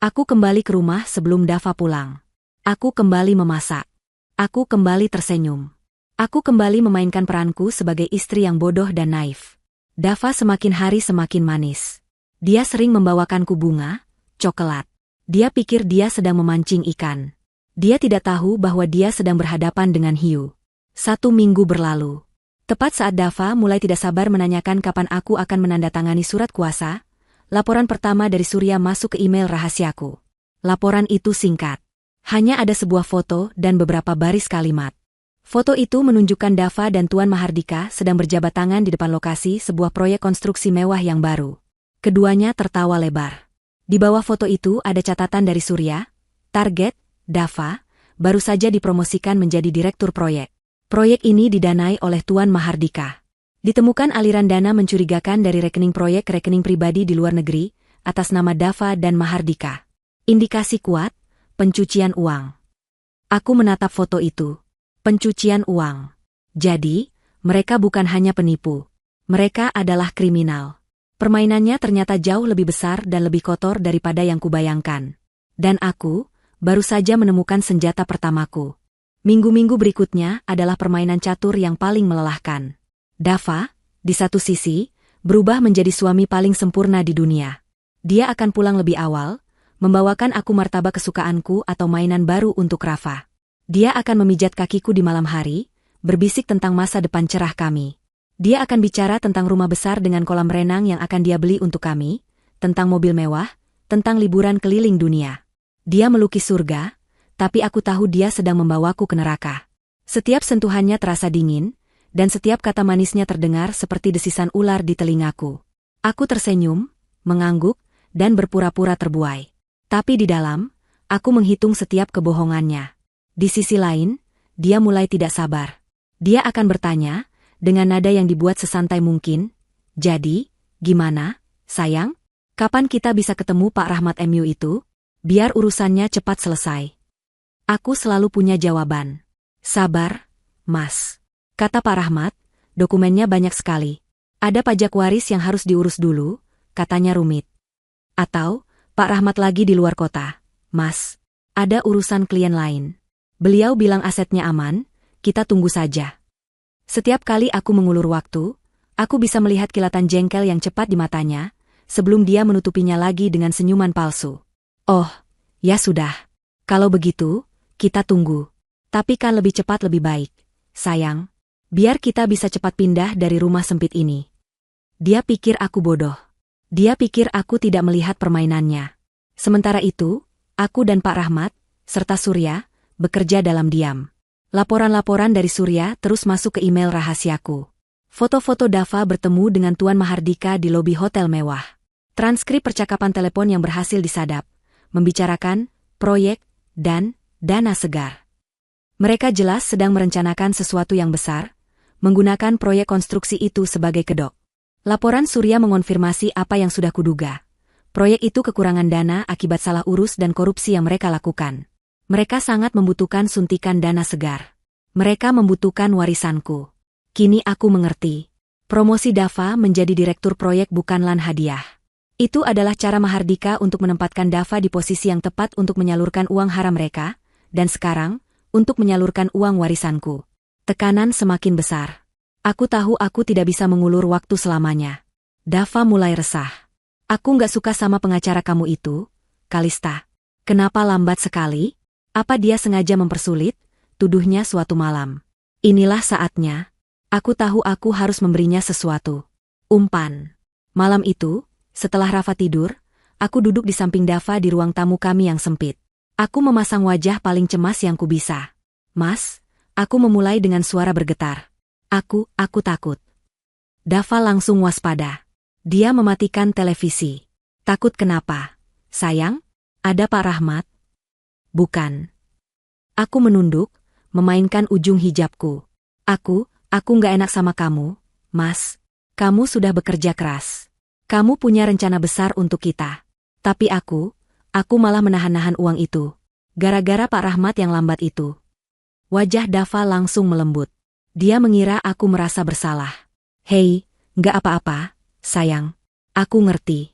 Aku kembali ke rumah sebelum Dava pulang. Aku kembali memasak. Aku kembali tersenyum. Aku kembali memainkan peranku sebagai istri yang bodoh dan naif. Dava semakin hari semakin manis. Dia sering membawakanku bunga, coklat. Dia pikir dia sedang memancing ikan. Dia tidak tahu bahwa dia sedang berhadapan dengan hiu. 1 minggu berlalu. Tepat saat Dava mulai tidak sabar menanyakan kapan aku akan menandatangani surat kuasa, laporan pertama dari Surya masuk ke email rahasiaku. Laporan itu singkat. Hanya ada sebuah foto dan beberapa baris kalimat. Foto itu menunjukkan Dava dan Tuan Mahardika sedang berjabat tangan di depan lokasi sebuah proyek konstruksi mewah yang baru. Keduanya tertawa lebar. Di bawah foto itu ada catatan dari Surya, target, Dava, baru saja dipromosikan menjadi direktur proyek. Proyek ini didanai oleh Tuan Mahardika. Ditemukan aliran dana mencurigakan dari rekening proyek ke rekening pribadi di luar negeri, atas nama Dava dan Mahardika. Indikasi kuat, pencucian uang. Aku menatap foto itu. Pencucian uang. Jadi, mereka bukan hanya penipu. Mereka adalah kriminal. Permainannya ternyata jauh lebih besar dan lebih kotor daripada yang kubayangkan. Dan aku, baru saja menemukan senjata pertamaku. Minggu-minggu berikutnya adalah permainan catur yang paling melelahkan. Dava, di satu sisi, berubah menjadi suami paling sempurna di dunia. Dia akan pulang lebih awal, membawakan aku martabak kesukaanku atau mainan baru untuk Rafa. Dia akan memijat kakiku di malam hari, berbisik tentang masa depan cerah kami. Dia akan bicara tentang rumah besar dengan kolam renang yang akan dia beli untuk kami, tentang mobil mewah, tentang liburan keliling dunia. Dia melukis surga, tapi aku tahu dia sedang membawaku ke neraka. Setiap sentuhannya terasa dingin, dan setiap kata manisnya terdengar seperti desisan ular di telingaku. Aku tersenyum, mengangguk, dan berpura-pura terbuai. Tapi di dalam, aku menghitung setiap kebohongannya. Di sisi lain, dia mulai tidak sabar. Dia akan bertanya, dengan nada yang dibuat sesantai mungkin, "Jadi, gimana, sayang? Kapan kita bisa ketemu Pak Rahmat MU itu? Biar urusannya cepat selesai." Aku selalu punya jawaban. "Sabar, Mas," kata Pak Rahmat, "dokumennya banyak sekali. Ada pajak waris yang harus diurus dulu," katanya rumit. Atau, "Pak Rahmat lagi di luar kota. Mas, ada urusan klien lain. Beliau bilang asetnya aman, kita tunggu saja." Setiap kali aku mengulur waktu, aku bisa melihat kilatan jengkel yang cepat di matanya, sebelum dia menutupinya lagi dengan senyuman palsu. "Oh, ya sudah. Kalau begitu, kita tunggu. Tapi kan lebih cepat lebih baik, sayang. Biar kita bisa cepat pindah dari rumah sempit ini." Dia pikir aku bodoh. Dia pikir aku tidak melihat permainannya. Sementara itu, aku dan Pak Rahmat, serta Surya, bekerja dalam diam. Laporan-laporan dari Surya terus masuk ke email rahasiaku. Foto-foto Dava bertemu dengan Tuan Mahardika di lobi hotel mewah. Transkrip percakapan telepon yang berhasil disadap, membicarakan proyek dan dana segar. Mereka jelas sedang merencanakan sesuatu yang besar, menggunakan proyek konstruksi itu sebagai kedok. Laporan Surya mengonfirmasi apa yang sudah kuduga. Proyek itu kekurangan dana akibat salah urus dan korupsi yang mereka lakukan. Mereka sangat membutuhkan suntikan dana segar. Mereka membutuhkan warisanku. Kini aku mengerti. Promosi Dava menjadi direktur proyek bukanlah hadiah. Itu adalah cara Mahardika untuk menempatkan Dava di posisi yang tepat untuk menyalurkan uang haram mereka, dan sekarang, untuk menyalurkan uang warisanku. Tekanan semakin besar. Aku tahu aku tidak bisa mengulur waktu selamanya. Dava mulai resah. "Aku nggak suka sama pengacara kamu itu, Kalista. Kenapa lambat sekali? Apa dia sengaja mempersulit?" tuduhnya suatu malam. "Inilah saatnya. Aku tahu aku harus memberinya sesuatu." Umpan. Malam itu, setelah Rafa tidur, aku duduk di samping Dava di ruang tamu kami yang sempit. Aku memasang wajah paling cemas yang kubisa. "Mas," aku memulai dengan suara bergetar. Aku takut." Dava langsung waspada. Dia mematikan televisi. "Takut kenapa, sayang? Ada Pak Rahmat?" "Bukan." Aku menunduk, memainkan ujung hijabku. Aku nggak enak sama kamu, Mas. Kamu sudah bekerja keras. Kamu punya rencana besar untuk kita. Tapi aku malah menahan-nahan uang itu. Gara-gara Pak Rahmat yang lambat itu." Wajah Dava langsung melembut. Dia mengira aku merasa bersalah. "Hei, nggak apa-apa, sayang. Aku ngerti."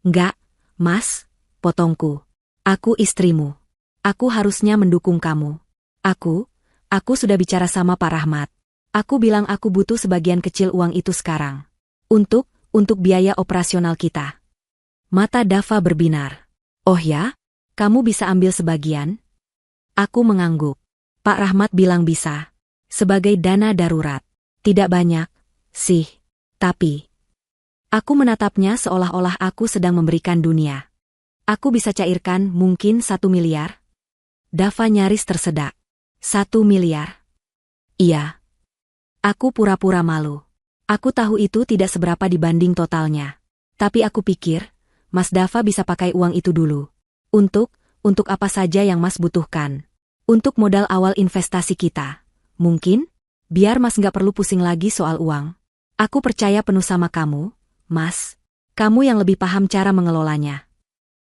"Nggak, Mas," potongku. "Aku istrimu. Aku harusnya mendukung kamu. Aku sudah bicara sama Pak Rahmat. Aku bilang aku butuh sebagian kecil uang itu sekarang. Untuk biaya operasional kita." Mata Dava berbinar. "Oh ya? Kamu bisa ambil sebagian?" Aku mengangguk. Pak Rahmat bilang bisa. Sebagai dana darurat. Tidak banyak, sih. Tapi aku menatapnya seolah-olah aku sedang memberikan dunia. Aku bisa cairkan mungkin 1 miliar? Dava nyaris tersedak. 1 miliar? Iya. Aku pura-pura malu. Aku tahu itu tidak seberapa dibanding totalnya. Tapi aku pikir, Mas Dava bisa pakai uang itu dulu. Untuk apa saja yang Mas butuhkan. Untuk modal awal investasi kita. Mungkin? Biar Mas nggak perlu pusing lagi soal uang. Aku percaya penuh sama kamu, Mas. Kamu yang lebih paham cara mengelolanya.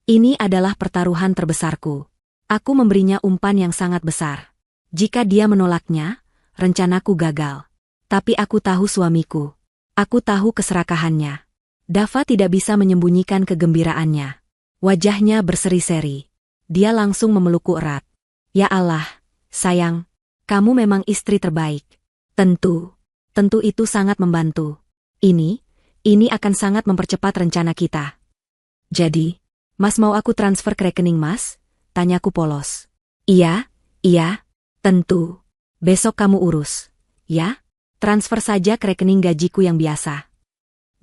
Ini adalah pertaruhan terbesarku. Aku memberinya umpan yang sangat besar. Jika dia menolaknya, rencanaku gagal. Tapi aku tahu suamiku. Aku tahu keserakahannya. Dava tidak bisa menyembunyikan kegembiraannya. Wajahnya berseri-seri. Dia langsung memelukku erat. Ya Allah, sayang, kamu memang istri terbaik. Tentu itu sangat membantu. Ini akan sangat mempercepat rencana kita. Jadi, Mas mau aku transfer ke rekening Mas? Tanyaku polos. Iya, tentu. Besok kamu urus. Ya? Transfer saja ke rekening gajiku yang biasa.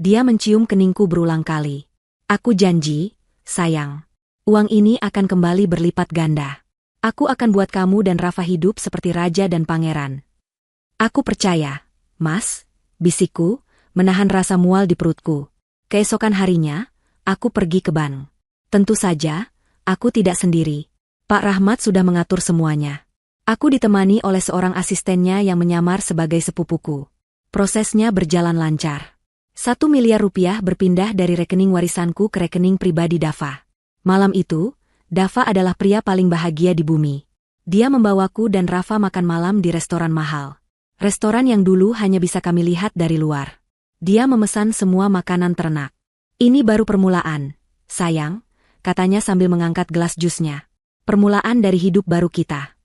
Dia mencium keningku berulang kali. Aku janji, sayang. Uang ini akan kembali berlipat ganda. Aku akan buat kamu dan Rafa hidup seperti raja dan pangeran. Aku percaya, Mas, bisikku, menahan rasa mual di perutku. Keesokan harinya, aku pergi ke bank. Tentu saja, aku tidak sendiri. Pak Rahmat sudah mengatur semuanya. Aku ditemani oleh seorang asistennya yang menyamar sebagai sepupuku. Prosesnya berjalan lancar. 1 miliar rupiah berpindah dari rekening warisanku ke rekening pribadi Dava. Malam itu, Dava adalah pria paling bahagia di bumi. Dia membawaku dan Rafa makan malam di restoran mahal. Restoran yang dulu hanya bisa kami lihat dari luar. Dia memesan semua makanan ternak. Ini baru permulaan, sayang, katanya sambil mengangkat gelas jusnya. Permulaan dari hidup baru kita.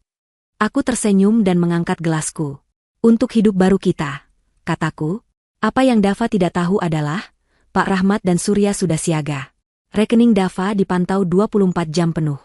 Aku tersenyum dan mengangkat gelasku. Untuk hidup baru kita, kataku. Apa yang Dava tidak tahu adalah, Pak Rahmat dan Surya sudah siaga. Rekening Dava dipantau 24 jam penuh.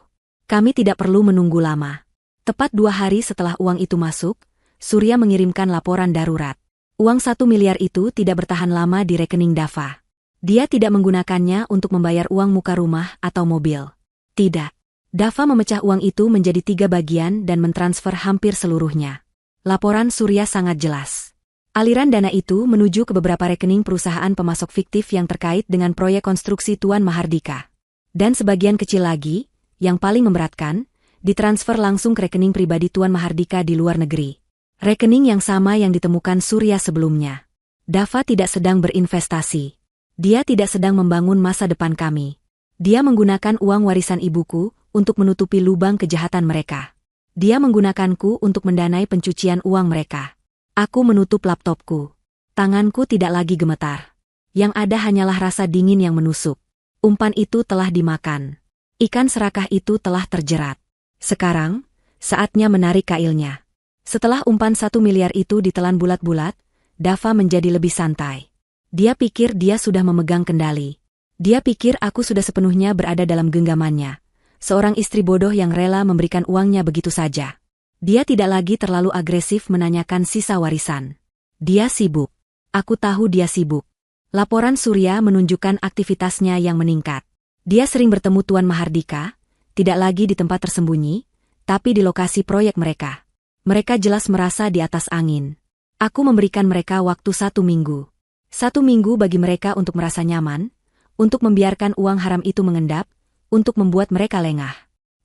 Kami tidak perlu menunggu lama. Tepat 2 hari setelah uang itu masuk, Surya mengirimkan laporan darurat. Uang 1 miliar itu tidak bertahan lama di rekening Dava. Dia tidak menggunakannya untuk membayar uang muka rumah atau mobil. Tidak. Dava memecah uang itu menjadi 3 bagian dan mentransfer hampir seluruhnya. Laporan Surya sangat jelas. Aliran dana itu menuju ke beberapa rekening perusahaan pemasok fiktif yang terkait dengan proyek konstruksi Tuan Mahardika. Dan sebagian kecil lagi, yang paling memberatkan, ditransfer langsung ke rekening pribadi Tuan Mahardika di luar negeri. Rekening yang sama yang ditemukan Surya sebelumnya. Dava tidak sedang berinvestasi. Dia tidak sedang membangun masa depan kami. Dia menggunakan uang warisan ibuku untuk menutupi lubang kejahatan mereka. Dia menggunakanku untuk mendanai pencucian uang mereka. Aku menutup laptopku. Tanganku tidak lagi gemetar. Yang ada hanyalah rasa dingin yang menusuk. Umpan itu telah dimakan. Ikan serakah itu telah terjerat. Sekarang, saatnya menarik kailnya. Setelah umpan 1 miliar itu ditelan bulat-bulat, Dava menjadi lebih santai. Dia pikir dia sudah memegang kendali. Dia pikir aku sudah sepenuhnya berada dalam genggamannya. Seorang istri bodoh yang rela memberikan uangnya begitu saja. Dia tidak lagi terlalu agresif menanyakan sisa warisan. Dia sibuk. Aku tahu dia sibuk. Laporan Surya menunjukkan aktivitasnya yang meningkat. Dia sering bertemu Tuan Mahardika, tidak lagi di tempat tersembunyi, tapi di lokasi proyek mereka. Mereka jelas merasa di atas angin. Aku memberikan mereka waktu 1 minggu. 1 minggu bagi mereka untuk merasa nyaman, untuk membiarkan uang haram itu mengendap, untuk membuat mereka lengah.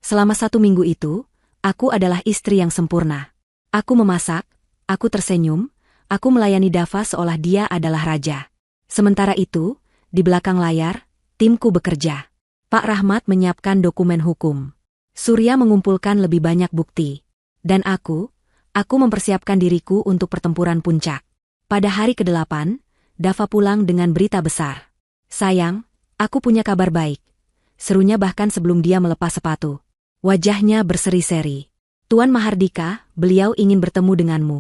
Selama 1 minggu itu, aku adalah istri yang sempurna. Aku memasak, aku tersenyum, aku melayani Dava seolah dia adalah raja. Sementara itu, di belakang layar, timku bekerja. Pak Rahmat menyiapkan dokumen hukum. Surya mengumpulkan lebih banyak bukti. Dan aku mempersiapkan diriku untuk pertempuran puncak. Pada hari ke-8, Dava pulang dengan berita besar. Sayang, aku punya kabar baik. Serunya bahkan sebelum dia melepas sepatu. Wajahnya berseri-seri. Tuan Mahardika, beliau ingin bertemu denganmu.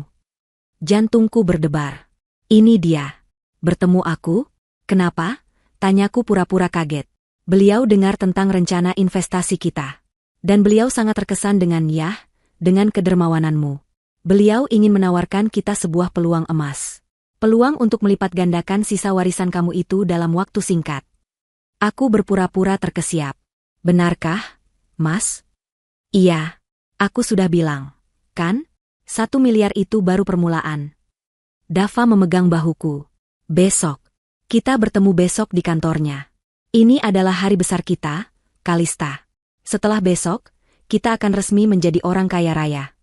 Jantungku berdebar. Ini dia. Bertemu aku? Kenapa? Tanyaku pura-pura kaget. Beliau dengar tentang rencana investasi kita. Dan beliau sangat terkesan dengan dengan kedermawananmu. Beliau ingin menawarkan kita sebuah peluang emas. Peluang untuk melipat gandakan sisa warisan kamu itu dalam waktu singkat. Aku berpura-pura terkesiap. Benarkah, Mas? Iya. Aku sudah bilang. Kan? 1 miliar itu baru permulaan. Dava memegang bahuku. Besok. Kita bertemu besok di kantornya. Ini adalah hari besar kita, Kalista. Setelah besok, kita akan resmi menjadi orang kaya raya.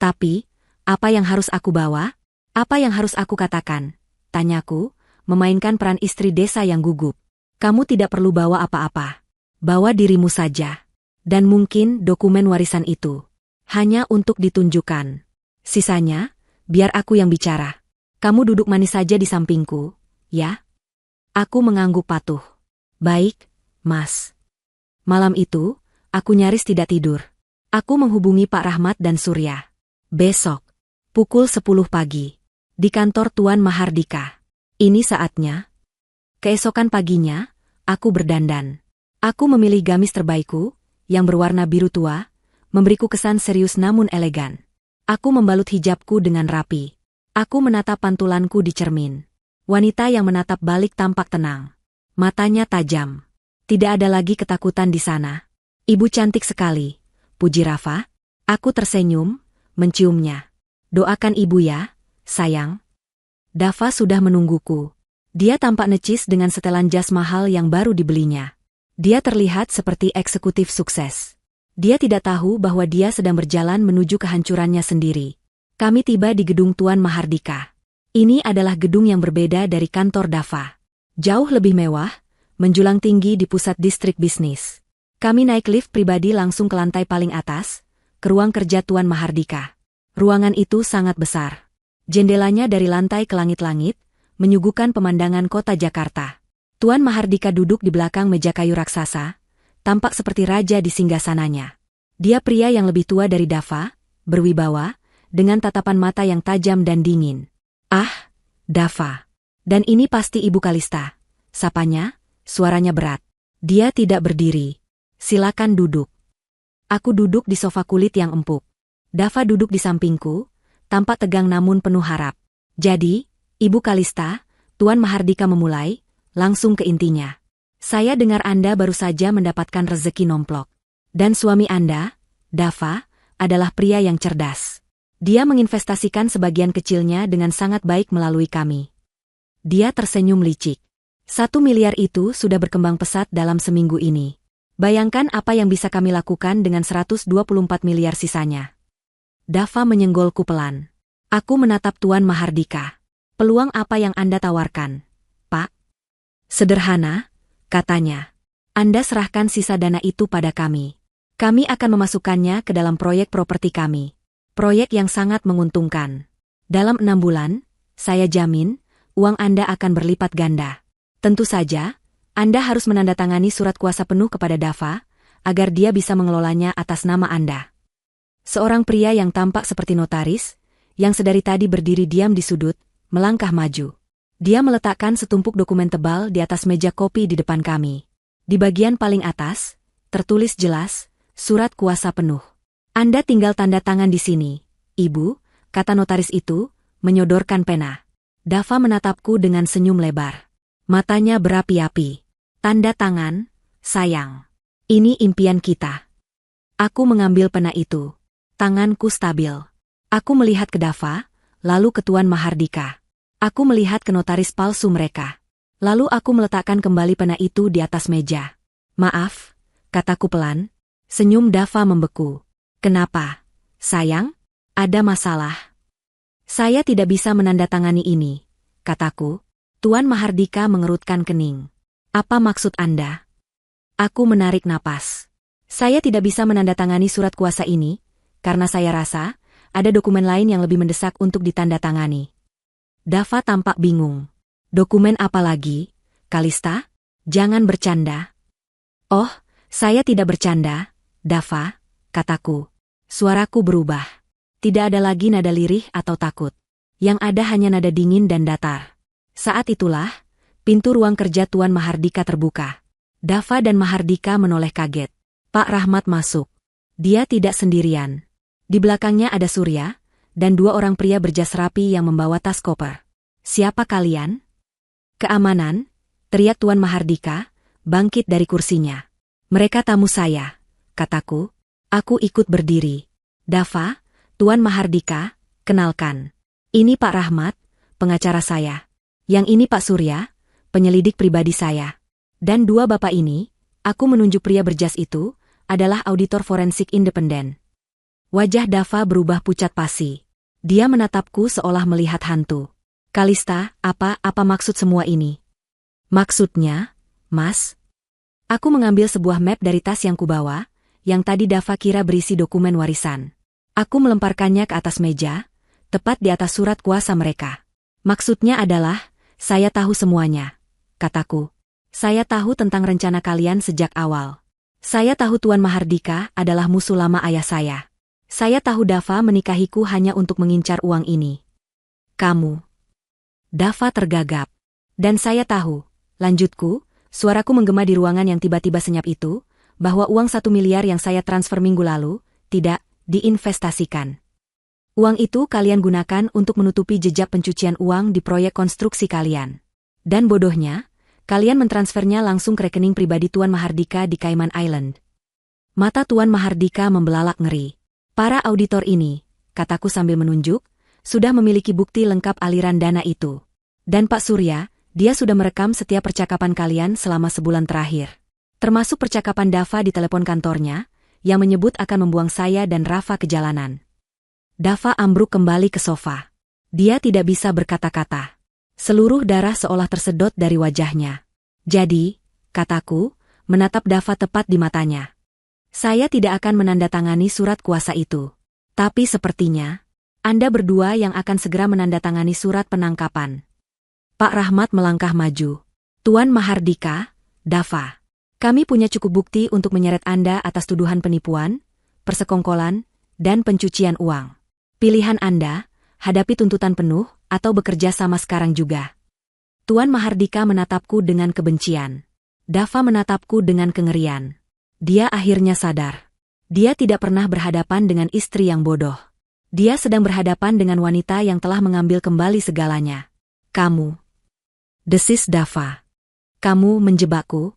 Tapi, apa yang harus aku bawa? Apa yang harus aku katakan? Tanyaku, memainkan peran istri desa yang gugup. Kamu tidak perlu bawa apa-apa. Bawa dirimu saja. Dan mungkin dokumen warisan itu. Hanya untuk ditunjukkan. Sisanya, biar aku yang bicara. Kamu duduk manis saja di sampingku, ya? Aku mengangguk patuh. Baik, Mas. Malam itu, aku nyaris tidak tidur. Aku menghubungi Pak Rahmat dan Surya. Besok, pukul 10 pagi. Di kantor Tuan Mahardika. Ini saatnya. Keesokan paginya, aku berdandan. Aku memilih gamis terbaikku, yang berwarna biru tua, memberiku kesan serius namun elegan. Aku membalut hijabku dengan rapi. Aku menatap pantulanku di cermin. Wanita yang menatap balik tampak tenang. Matanya tajam. Tidak ada lagi ketakutan di sana. Ibu cantik sekali, puji Rafa. Aku tersenyum, menciumnya. Doakan ibu ya, sayang. Dava sudah menungguku. Dia tampak necis dengan setelan jas mahal yang baru dibelinya. Dia terlihat seperti eksekutif sukses. Dia tidak tahu bahwa dia sedang berjalan menuju kehancurannya sendiri. Kami tiba di gedung Tuan Mahardika. Ini adalah gedung yang berbeda dari kantor Dava. Jauh lebih mewah, menjulang tinggi di pusat distrik bisnis. Kami naik lift pribadi langsung ke lantai paling atas, ke ruang kerja Tuan Mahardika. Ruangan itu sangat besar. Jendelanya dari lantai ke langit-langit, menyuguhkan pemandangan kota Jakarta. Tuan Mahardika duduk di belakang meja kayu raksasa, tampak seperti raja di singgasananya. Dia pria yang lebih tua dari Dava, berwibawa, dengan tatapan mata yang tajam dan dingin. Ah, Dava. Dan ini pasti Ibu Kalista. Sapanya, suaranya berat. Dia tidak berdiri. Silakan duduk. Aku duduk di sofa kulit yang empuk. Dava duduk di sampingku, tampak tegang namun penuh harap. Jadi, Ibu Kalista, Tuan Mahardika memulai, langsung ke intinya. Saya dengar Anda baru saja mendapatkan rezeki nomplok. Dan suami Anda, Dava, adalah pria yang cerdas. Dia menginvestasikan sebagian kecilnya dengan sangat baik melalui kami. Dia tersenyum licik. 1 miliar itu sudah berkembang pesat dalam seminggu ini. Bayangkan apa yang bisa kami lakukan dengan 124 miliar sisanya. Dava menyenggolku pelan. Aku menatap Tuan Mahardika. Peluang apa yang Anda tawarkan, Pak? Sederhana, katanya. Anda serahkan sisa dana itu pada kami. Kami akan memasukkannya ke dalam proyek properti kami. Proyek yang sangat menguntungkan. Dalam 6 bulan, saya jamin, uang Anda akan berlipat ganda. Tentu saja, Anda harus menandatangani surat kuasa penuh kepada Dava, agar dia bisa mengelolanya atas nama Anda. Seorang pria yang tampak seperti notaris, yang sedari tadi berdiri diam di sudut, melangkah maju. Dia meletakkan setumpuk dokumen tebal di atas meja kopi di depan kami. Di bagian paling atas, tertulis jelas, surat kuasa penuh. Anda tinggal tanda tangan di sini, Ibu, kata notaris itu, menyodorkan pena. Dava menatapku dengan senyum lebar. Matanya berapi-api. Tanda tangan, sayang. Ini impian kita. Aku mengambil pena itu. Tanganku stabil. Aku melihat ke Dava, lalu ke Tuan Mahardika. Aku melihat ke notaris palsu mereka. Lalu aku meletakkan kembali pena itu di atas meja. Maaf, kataku pelan. Senyum Dava membeku. Kenapa, sayang? Ada masalah? Saya tidak bisa menandatangani ini, kataku. Tuan Mahardika mengerutkan kening. Apa maksud Anda? Aku menarik napas. Saya tidak bisa menandatangani surat kuasa ini, karena saya rasa, ada dokumen lain yang lebih mendesak untuk ditandatangani. Dava tampak bingung. Dokumen apa lagi, Kalista? Jangan bercanda. Oh, saya tidak bercanda, Dava, kataku. Suaraku berubah. Tidak ada lagi nada lirih atau takut. Yang ada hanya nada dingin dan datar. Saat itulah, pintu ruang kerja Tuan Mahardika terbuka. Dava dan Mahardika menoleh kaget. Pak Rahmat masuk. Dia tidak sendirian. Di belakangnya ada Surya, dan dua orang pria berjas rapi yang membawa tas koper. Siapa kalian? Keamanan, teriak Tuan Mahardika, bangkit dari kursinya. Mereka tamu saya, kataku. Aku ikut berdiri. Dava, Tuan Mahardika, kenalkan. Ini Pak Rahmat, pengacara saya. Yang ini Pak Surya, penyelidik pribadi saya. Dan dua bapak ini, aku menunjuk pria berjas itu, adalah auditor forensik independen. Wajah Dava berubah pucat pasi. Dia menatapku seolah melihat hantu. Kalista, apa maksud semua ini? Maksudnya, Mas? Aku mengambil sebuah map dari tas yang kubawa, yang tadi Dava kira berisi dokumen warisan. Aku melemparkannya ke atas meja, tepat di atas surat kuasa mereka. Maksudnya adalah, saya tahu semuanya, kataku. Saya tahu tentang rencana kalian sejak awal. Saya tahu Tuan Mahardika adalah musuh lama ayah saya. Saya tahu Dava menikahiku hanya untuk mengincar uang ini. Kamu. Dava tergagap. Dan saya tahu, lanjutku, suaraku menggema di ruangan yang tiba-tiba senyap itu, bahwa uang 1 miliar yang saya transfer minggu lalu, tidak diinvestasikan. Uang itu kalian gunakan untuk menutupi jejak pencucian uang di proyek konstruksi kalian. Dan bodohnya, kalian mentransfernya langsung ke rekening pribadi Tuan Mahardika di Cayman Island. Mata Tuan Mahardika membelalak ngeri. Para auditor ini, kataku sambil menunjuk, sudah memiliki bukti lengkap aliran dana itu. Dan Pak Surya, dia sudah merekam setiap percakapan kalian selama sebulan terakhir. Termasuk percakapan Dava di telepon kantornya, yang menyebut akan membuang saya dan Rafa ke jalanan. Dava ambruk kembali ke sofa. Dia tidak bisa berkata-kata. Seluruh darah seolah tersedot dari wajahnya. Jadi, kataku, menatap Dava tepat di matanya. Saya tidak akan menandatangani surat kuasa itu. Tapi sepertinya, Anda berdua yang akan segera menandatangani surat penangkapan. Pak Rahmat melangkah maju. Tuan Mahardika, Dava. Kami punya cukup bukti untuk menyeret Anda atas tuduhan penipuan, persekongkolan, dan pencucian uang. Pilihan Anda, hadapi tuntutan penuh, atau bekerja sama sekarang juga. Tuan Mahardika menatapku dengan kebencian. Dava menatapku dengan kengerian. Dia akhirnya sadar. Dia tidak pernah berhadapan dengan istri yang bodoh. Dia sedang berhadapan dengan wanita yang telah mengambil kembali segalanya. Kamu. Desis Dava. Kamu menjebakku?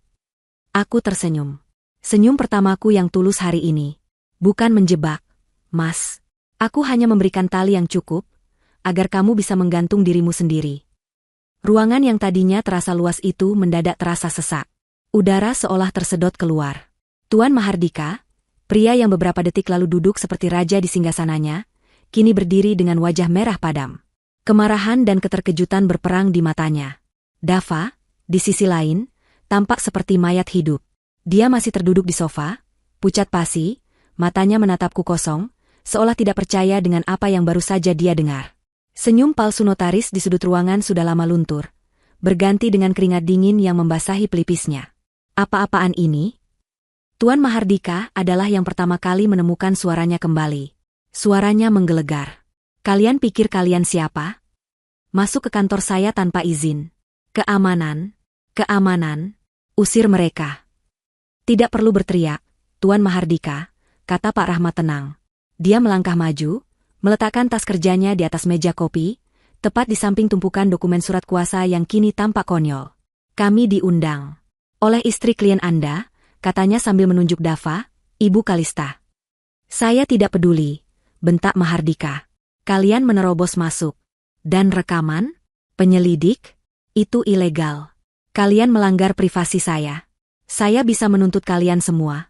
Aku tersenyum. Senyum pertamaku yang tulus hari ini. Bukan menjebak, Mas. Aku hanya memberikan tali yang cukup, agar kamu bisa menggantung dirimu sendiri. Ruangan yang tadinya terasa luas itu mendadak terasa sesak. Udara seolah tersedot keluar. Tuan Mahardika, pria yang beberapa detik lalu duduk seperti raja di singgasananya, kini berdiri dengan wajah merah padam. Kemarahan dan keterkejutan berperang di matanya. Dava, di sisi lain, tampak seperti mayat hidup. Dia masih terduduk di sofa, pucat pasi, matanya menatapku kosong, seolah tidak percaya dengan apa yang baru saja dia dengar. Senyum palsu notaris di sudut ruangan sudah lama luntur, berganti dengan keringat dingin yang membasahi pelipisnya. Apa-apaan ini? Tuan Mahardika adalah yang pertama kali menemukan suaranya kembali. Suaranya menggelegar. Kalian pikir kalian siapa? Masuk ke kantor saya tanpa izin. Keamanan, keamanan, usir mereka. Tidak perlu berteriak, Tuan Mahardika, kata Pak Rahmat tenang. Dia melangkah maju, meletakkan tas kerjanya di atas meja kopi, tepat di samping tumpukan dokumen surat kuasa yang kini tampak konyol. Kami diundang oleh istri klien Anda, katanya sambil menunjuk Dava, Ibu Kalista. Saya tidak peduli, bentak Mahardika. Kalian menerobos masuk. Dan rekaman? Penyelidik? Itu ilegal. Kalian melanggar privasi saya. Saya bisa menuntut kalian semua.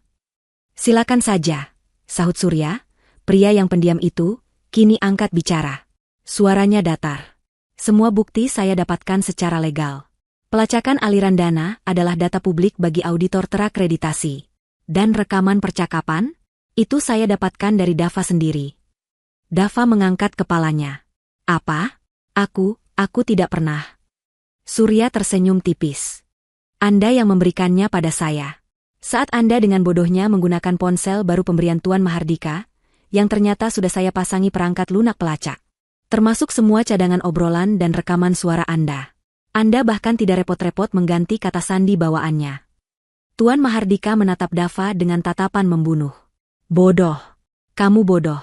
Silakan saja, sahut Surya, pria yang pendiam itu, kini angkat bicara. Suaranya datar. Semua bukti saya dapatkan secara legal. Pelacakan aliran dana adalah data publik bagi auditor terakreditasi. Dan rekaman percakapan? Itu saya dapatkan dari Dava sendiri. Dava mengangkat kepalanya. Apa? Aku tidak pernah. Surya tersenyum tipis. Anda yang memberikannya pada saya. Saat Anda dengan bodohnya menggunakan ponsel baru pemberian Tuan Mahardika, yang ternyata sudah saya pasangi perangkat lunak pelacak. Termasuk semua cadangan obrolan dan rekaman suara Anda. Anda bahkan tidak repot-repot mengganti kata sandi bawaannya. Tuan Mahardika menatap Dava dengan tatapan membunuh. Bodoh. Kamu bodoh.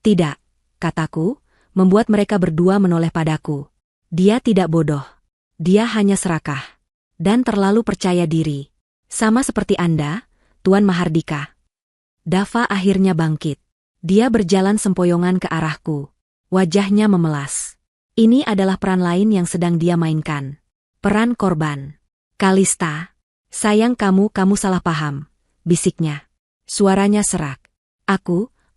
Tidak, kataku, membuat mereka berdua menoleh padaku. Dia tidak bodoh. Dia hanya serakah. Dan terlalu percaya diri. Sama seperti Anda, Tuan Mahardika. Dava akhirnya bangkit. Dia berjalan sempoyongan ke arahku. Wajahnya memelas. Ini adalah peran lain yang sedang dia mainkan. Peran korban. Kalista. Sayang kamu salah paham, bisiknya. Suaranya serak.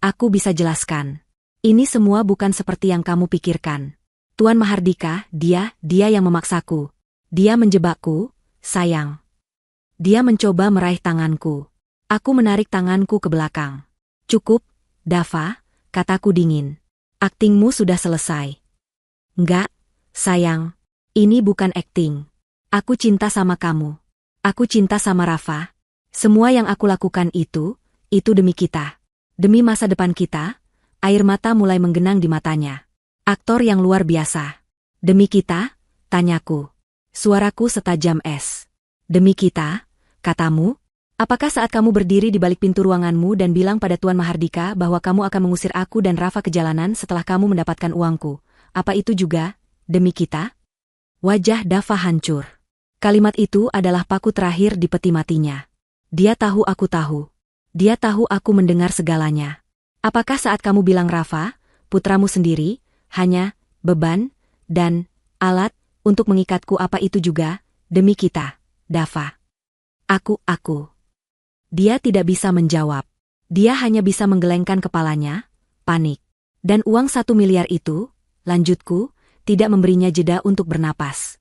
Aku bisa jelaskan. Ini semua bukan seperti yang kamu pikirkan. Tuan Mahardika, dia yang memaksaku. Dia menjebakku, sayang. Dia mencoba meraih tanganku. Aku menarik tanganku ke belakang. Cukup, Dava, kataku dingin. Aktingmu sudah selesai. Enggak, sayang. Ini bukan akting. Aku cinta sama kamu. Aku cinta sama Rafa. Semua yang aku lakukan itu demi kita. Demi masa depan kita. Air mata mulai menggenang di matanya. Aktor yang luar biasa. Demi kita, tanyaku. Suaraku setajam es. Demi kita, katamu? Apakah saat kamu berdiri di balik pintu ruanganmu dan bilang pada Tuan Mahardika bahwa kamu akan mengusir aku dan Rafa ke jalanan setelah kamu mendapatkan uangku? Apa itu juga, demi kita? Wajah Dava hancur. Kalimat itu adalah paku terakhir di peti matinya. Dia tahu aku tahu. Dia tahu aku mendengar segalanya. Apakah saat kamu bilang Rafa, putramu sendiri, hanya beban dan alat untuk mengikatku, apa itu juga demi kita, Dava? Aku. Dia tidak bisa menjawab. Dia hanya bisa menggelengkan kepalanya, panik. Dan uang 1 miliar itu, lanjutku, tidak memberinya jeda untuk bernapas.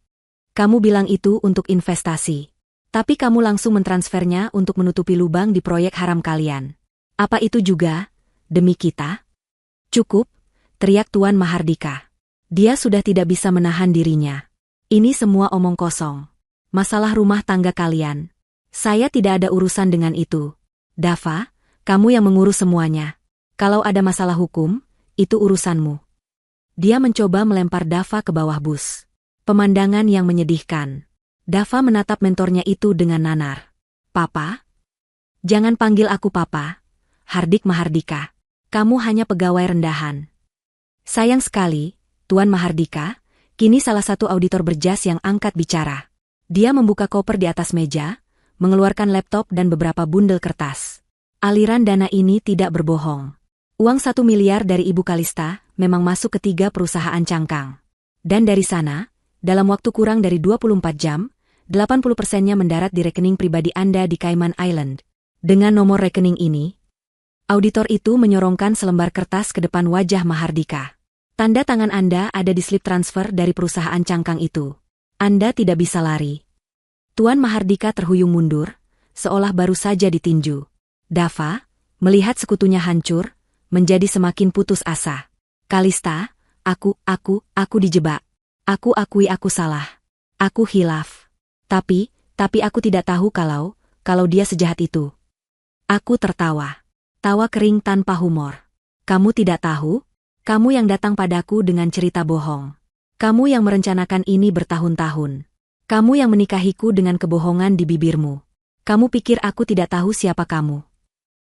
Kamu bilang itu untuk investasi. Tapi kamu langsung mentransfernya untuk menutupi lubang di proyek haram kalian. Apa itu juga demi kita? Cukup, teriak Tuan Mahardika. Dia sudah tidak bisa menahan dirinya. Ini semua omong kosong. Masalah rumah tangga kalian. Saya tidak ada urusan dengan itu. Dava, kamu yang mengurus semuanya. Kalau ada masalah hukum, itu urusanmu. Dia mencoba melempar Dava ke bawah bus. Pemandangan yang menyedihkan. Dava menatap mentornya itu dengan nanar. Papa? Jangan panggil aku Papa. Hardik Mahardika. Kamu hanya pegawai rendahan. Sayang sekali, Tuan Mahardika, kini salah satu auditor berjas yang angkat bicara. Dia membuka koper di atas meja, mengeluarkan laptop dan beberapa bundel kertas. Aliran dana ini tidak berbohong. Uang 1 miliar dari Ibu Kalista memang masuk ke 3 perusahaan cangkang. Dan dari sana, dalam waktu kurang dari 24 jam, 80%-nya mendarat di rekening pribadi Anda di Cayman Island. Dengan nomor rekening ini, auditor itu menyorongkan selembar kertas ke depan wajah Mahardika. Tanda tangan Anda ada di slip transfer dari perusahaan cangkang itu. Anda tidak bisa lari. Tuan Mahardika terhuyung mundur, seolah baru saja ditinju. Dava, melihat sekutunya hancur, menjadi semakin putus asa. Kalista, aku dijebak. Aku akui aku salah. Aku hilaf. Tapi aku tidak tahu kalau dia sejahat itu. Aku tertawa. Tawa kering tanpa humor. Kamu tidak tahu? Kamu yang datang padaku dengan cerita bohong. Kamu yang merencanakan ini bertahun-tahun. Kamu yang menikahiku dengan kebohongan di bibirmu. Kamu pikir aku tidak tahu siapa kamu?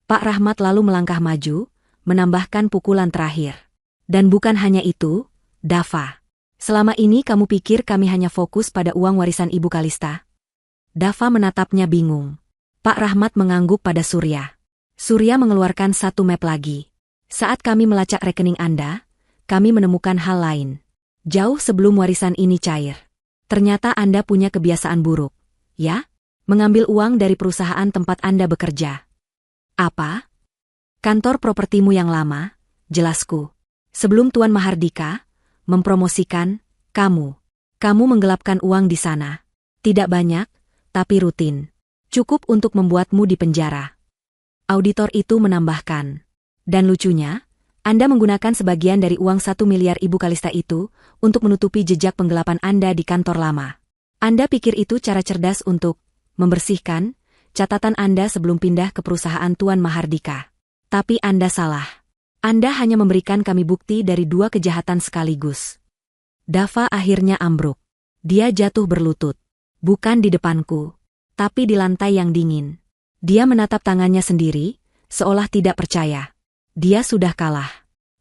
Pak Rahmat lalu melangkah maju, menambahkan pukulan terakhir. Dan bukan hanya itu, Dava. Selama ini kamu pikir kami hanya fokus pada uang warisan Ibu Kalista? Dava menatapnya bingung. Pak Rahmat mengangguk pada Surya. Surya mengeluarkan satu map lagi. Saat kami melacak rekening Anda, kami menemukan hal lain. Jauh sebelum warisan ini cair. Ternyata Anda punya kebiasaan buruk. Ya? Mengambil uang dari perusahaan tempat Anda bekerja. Apa? Kantor propertimu yang lama, jelasku. Sebelum Tuan Mahardika mempromosikan kamu. Kamu menggelapkan uang di sana. Tidak banyak, tapi rutin. Cukup untuk membuatmu dipenjara. Auditor itu menambahkan. Dan lucunya, Anda menggunakan sebagian dari uang 1 miliar Ibu Kalista itu untuk menutupi jejak penggelapan Anda di kantor lama. Anda pikir itu cara cerdas untuk membersihkan catatan Anda sebelum pindah ke perusahaan Tuan Mahardika. Tapi Anda salah. Anda hanya memberikan kami bukti dari 2 kejahatan sekaligus. Dava akhirnya ambruk. Dia jatuh berlutut. Bukan di depanku, tapi di lantai yang dingin. Dia menatap tangannya sendiri, seolah tidak percaya. Dia sudah kalah.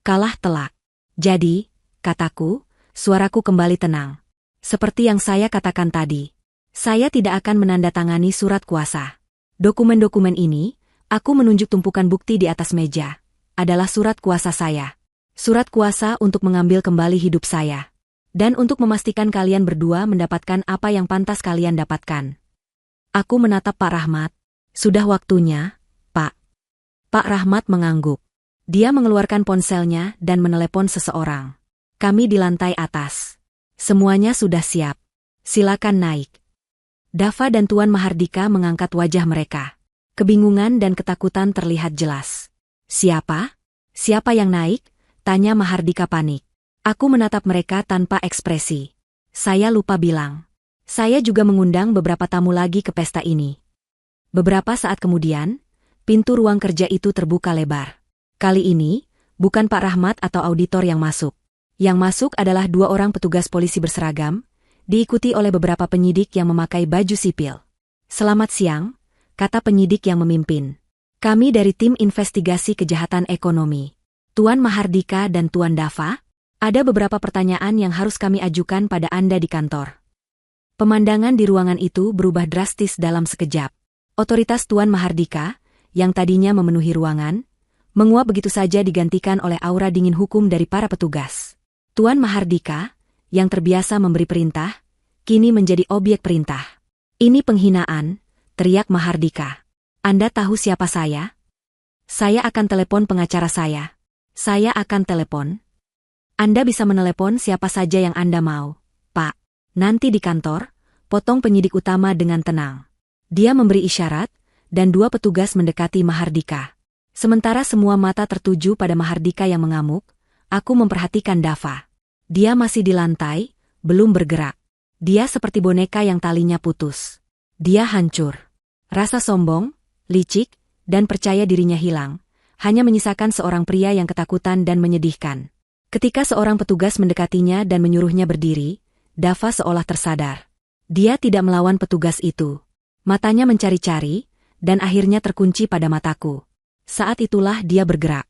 Kalah telak. Jadi, kataku, suaraku kembali tenang. Seperti yang saya katakan tadi, saya tidak akan menandatangani surat kuasa. Dokumen-dokumen ini, aku menunjuk tumpukan bukti di atas meja, adalah surat kuasa saya. Surat kuasa untuk mengambil kembali hidup saya. Dan untuk memastikan kalian berdua mendapatkan apa yang pantas kalian dapatkan. Aku menatap Pak Rahmat. Sudah waktunya, Pak. Pak Rahmat mengangguk. Dia mengeluarkan ponselnya dan menelepon seseorang. Kami di lantai atas. Semuanya sudah siap. Silakan naik. Dava dan Tuan Mahardika mengangkat wajah mereka. Kebingungan dan ketakutan terlihat jelas. Siapa? Siapa yang naik? Tanya Mahardika panik. Aku menatap mereka tanpa ekspresi. Saya lupa bilang. Saya juga mengundang beberapa tamu lagi ke pesta ini. Beberapa saat kemudian, pintu ruang kerja itu terbuka lebar. Kali ini, bukan Pak Rahmat atau auditor yang masuk. Yang masuk adalah 2 orang petugas polisi berseragam, diikuti oleh beberapa penyidik yang memakai baju sipil. Selamat siang, kata penyidik yang memimpin. Kami dari tim investigasi kejahatan ekonomi. Tuan Mahardika dan Tuan Dava, ada beberapa pertanyaan yang harus kami ajukan pada Anda di kantor. Pemandangan di ruangan itu berubah drastis dalam sekejap. Otoritas Tuan Mahardika, yang tadinya memenuhi ruangan, menguap begitu saja digantikan oleh aura dingin hukum dari para petugas. Tuan Mahardika, yang terbiasa memberi perintah, kini menjadi objek perintah. Ini penghinaan, teriak Mahardika. Anda tahu siapa saya? Saya akan telepon pengacara saya. Saya akan telepon. Anda bisa menelepon siapa saja yang Anda mau, Pak. Nanti di kantor, potong penyidik utama dengan tenang. Dia memberi isyarat, dan 2 petugas mendekati Mahardika. Sementara semua mata tertuju pada Mahardika yang mengamuk, aku memperhatikan Dava. Dia masih di lantai, belum bergerak. Dia seperti boneka yang talinya putus. Dia hancur. Rasa sombong, licik, dan percaya dirinya hilang. Hanya menyisakan seorang pria yang ketakutan dan menyedihkan. Ketika seorang petugas mendekatinya dan menyuruhnya berdiri, Dava seolah tersadar. Dia tidak melawan petugas itu. Matanya mencari-cari, dan akhirnya terkunci pada mataku. Saat itulah dia bergerak.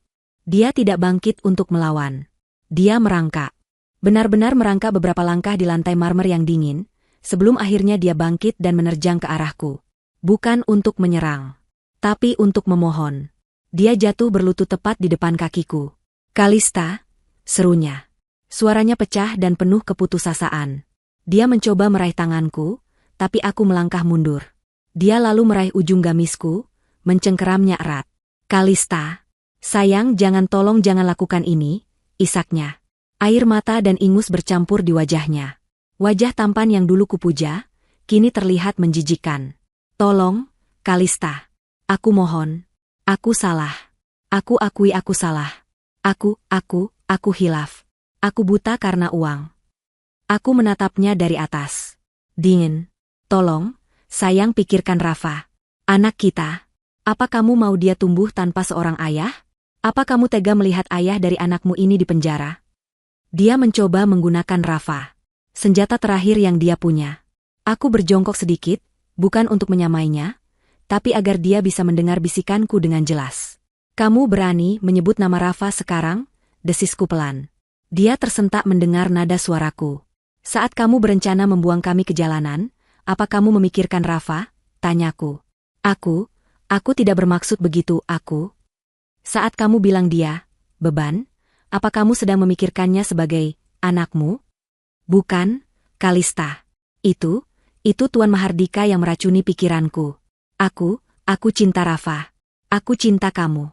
Dia tidak bangkit untuk melawan. Dia merangkak. Benar-benar merangkak beberapa langkah di lantai marmer yang dingin, sebelum akhirnya dia bangkit dan menerjang ke arahku. Bukan untuk menyerang, tapi untuk memohon. Dia jatuh berlutut tepat di depan kakiku. Kalista, serunya. Suaranya pecah dan penuh keputusasaan. Dia mencoba meraih tanganku, tapi aku melangkah mundur. Dia lalu meraih ujung gamisku, mencengkeramnya erat. Kalista, sayang tolong jangan lakukan ini, isaknya. Air mata dan ingus bercampur di wajahnya. Wajah tampan yang dulu kupuja, kini terlihat menjijikkan. Tolong, Kalista. Aku mohon. Aku salah. Aku akui aku salah. Aku hilaf. Aku buta karena uang. Aku menatapnya dari atas. Dingin. Tolong, sayang pikirkan Rafa. Anak kita. Apa kamu mau dia tumbuh tanpa seorang ayah? Apa kamu tega melihat ayah dari anakmu ini di penjara? Dia mencoba menggunakan Rafa. Senjata terakhir yang dia punya. Aku berjongkok sedikit, bukan untuk menyamainya, tapi agar dia bisa mendengar bisikanku dengan jelas. Kamu berani menyebut nama Rafa sekarang? Desisku pelan. Dia tersentak mendengar nada suaraku. Saat kamu berencana membuang kami ke jalanan, apa kamu memikirkan Rafa? Tanyaku. Aku tidak bermaksud begitu, aku. Saat kamu bilang dia, beban, apa kamu sedang memikirkannya sebagai anakmu? Bukan, Kalista. Itu Tuan Mahardika yang meracuni pikiranku. Aku cinta Rafa. Aku cinta kamu.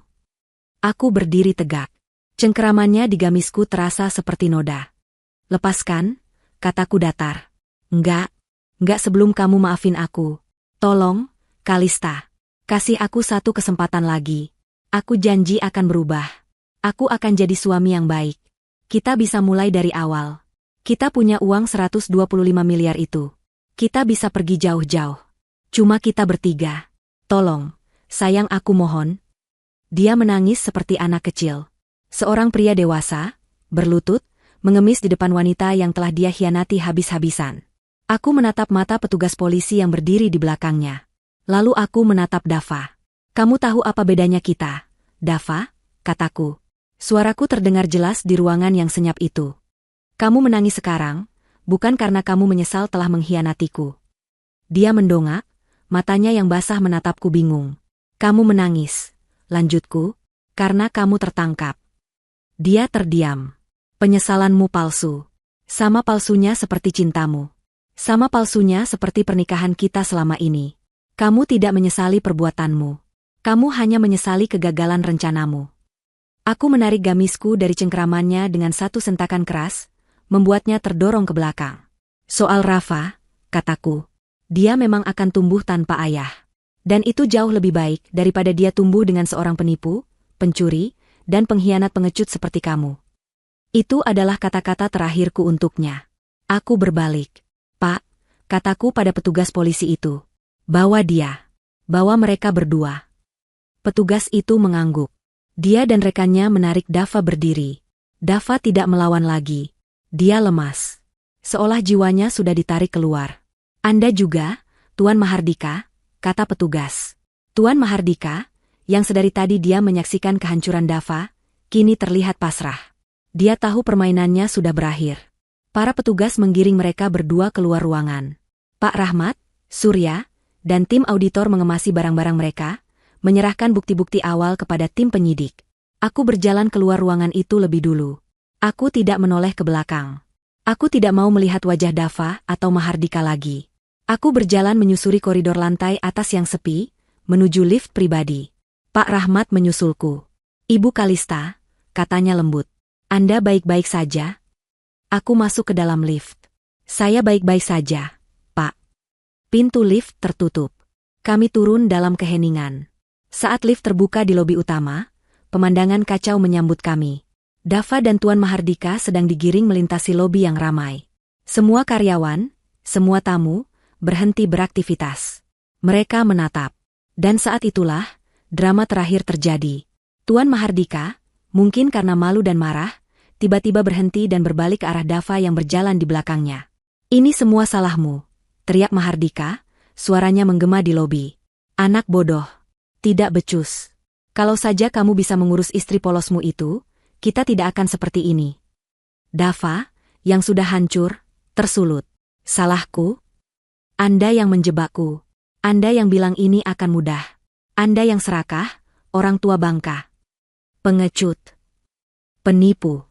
Aku berdiri tegak. Cengkeramannya di gamisku terasa seperti noda. Lepaskan, kataku datar. Enggak sebelum kamu maafin aku. Tolong, Kalista. Kasih aku satu kesempatan lagi. Aku janji akan berubah. Aku akan jadi suami yang baik. Kita bisa mulai dari awal. Kita punya uang 125 miliar itu. Kita bisa pergi jauh-jauh. Cuma kita bertiga. Tolong, sayang aku mohon. Dia menangis seperti anak kecil. Seorang pria dewasa, berlutut, mengemis di depan wanita yang telah dia hianati habis-habisan. Aku menatap mata petugas polisi yang berdiri di belakangnya. Lalu aku menatap Dava. Kamu tahu apa bedanya kita, Dava? Kataku. Suaraku terdengar jelas di ruangan yang senyap itu. Kamu menangis sekarang, bukan karena kamu menyesal telah mengkhianatiku. Dia mendongak, matanya yang basah menatapku bingung. Kamu menangis, lanjutku, karena kamu tertangkap. Dia terdiam. Penyesalanmu palsu. Sama palsunya seperti cintamu. Sama palsunya seperti pernikahan kita selama ini. Kamu tidak menyesali perbuatanmu. Kamu hanya menyesali kegagalan rencanamu. Aku menarik gamisku dari cengkeramannya dengan satu sentakan keras, membuatnya terdorong ke belakang. Soal Rafa, kataku. Dia memang akan tumbuh tanpa ayah. Dan itu jauh lebih baik daripada dia tumbuh dengan seorang penipu, pencuri, dan pengkhianat pengecut seperti kamu. Itu adalah kata-kata terakhirku untuknya. Aku berbalik. Pak, kataku pada petugas polisi itu. Bawa dia. Bawa mereka berdua. Petugas itu mengangguk. Dia dan rekannya menarik Dava berdiri. Dava tidak melawan lagi. Dia lemas. Seolah jiwanya sudah ditarik keluar. Anda juga, Tuan Mahardika, kata petugas. Tuan Mahardika, yang sedari tadi dia menyaksikan kehancuran Dava, kini terlihat pasrah. Dia tahu permainannya sudah berakhir. Para petugas menggiring mereka berdua keluar ruangan. Pak Rahmat, Surya, dan tim auditor mengemasi barang-barang mereka, menyerahkan bukti-bukti awal kepada tim penyidik. Aku berjalan keluar ruangan itu lebih dulu. Aku tidak menoleh ke belakang. Aku tidak mau melihat wajah Dava atau Mahardika lagi. Aku berjalan menyusuri koridor lantai atas yang sepi, menuju lift pribadi. Pak Rahmat menyusulku. Ibu Kalista, katanya lembut. Anda baik-baik saja? Aku masuk ke dalam lift. Saya baik-baik saja, Pak. Pintu lift tertutup. Kami turun dalam keheningan. Saat lift terbuka di lobi utama, pemandangan kacau menyambut kami. Dava dan Tuan Mahardika sedang digiring melintasi lobi yang ramai. Semua karyawan, semua tamu, berhenti beraktivitas. Mereka menatap. Dan saat itulah, drama terakhir terjadi. Tuan Mahardika, mungkin karena malu dan marah, tiba-tiba berhenti dan berbalik ke arah Dava yang berjalan di belakangnya. Ini semua salahmu, teriak Mahardika, suaranya menggema di lobi. Anak bodoh. Tidak becus. Kalau saja kamu bisa mengurus istri polosmu itu, kita tidak akan seperti ini. Dava, yang sudah hancur, tersulut. Salahku? Anda yang menjebakku. Anda yang bilang ini akan mudah. Anda yang serakah, orang tua bangka. Pengecut. Penipu.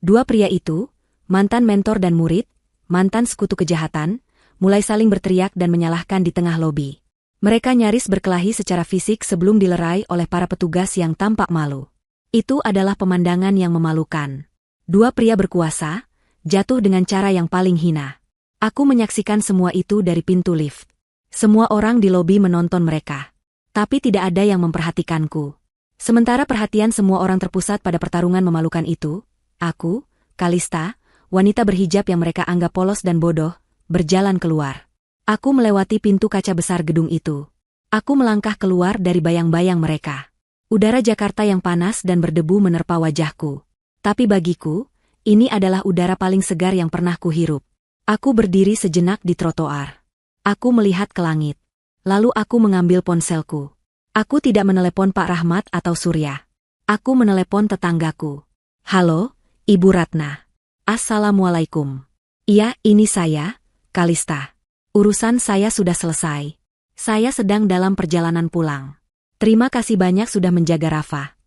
Dua pria itu, mantan mentor dan murid, mantan sekutu kejahatan, mulai saling berteriak dan menyalahkan di tengah lobi. Mereka nyaris berkelahi secara fisik sebelum dilerai oleh para petugas yang tampak malu. Itu adalah pemandangan yang memalukan. Dua pria berkuasa, jatuh dengan cara yang paling hina. Aku menyaksikan semua itu dari pintu lift. Semua orang di lobi menonton mereka. Tapi tidak ada yang memperhatikanku. Sementara perhatian semua orang terpusat pada pertarungan memalukan itu, aku, Kalista, wanita berhijab yang mereka anggap polos dan bodoh, berjalan keluar. Aku melewati pintu kaca besar gedung itu. Aku melangkah keluar dari bayang-bayang mereka. Udara Jakarta yang panas dan berdebu menerpa wajahku. Tapi bagiku, ini adalah udara paling segar yang pernah kuhirup. Aku berdiri sejenak di trotoar. Aku melihat ke langit. Lalu aku mengambil ponselku. Aku tidak menelepon Pak Rahmat atau Surya. Aku menelepon tetanggaku. Halo, Ibu Ratna. Assalamualaikum. Iya, ini saya, Kalista. Urusan saya sudah selesai. Saya sedang dalam perjalanan pulang. Terima kasih banyak sudah menjaga Rafa.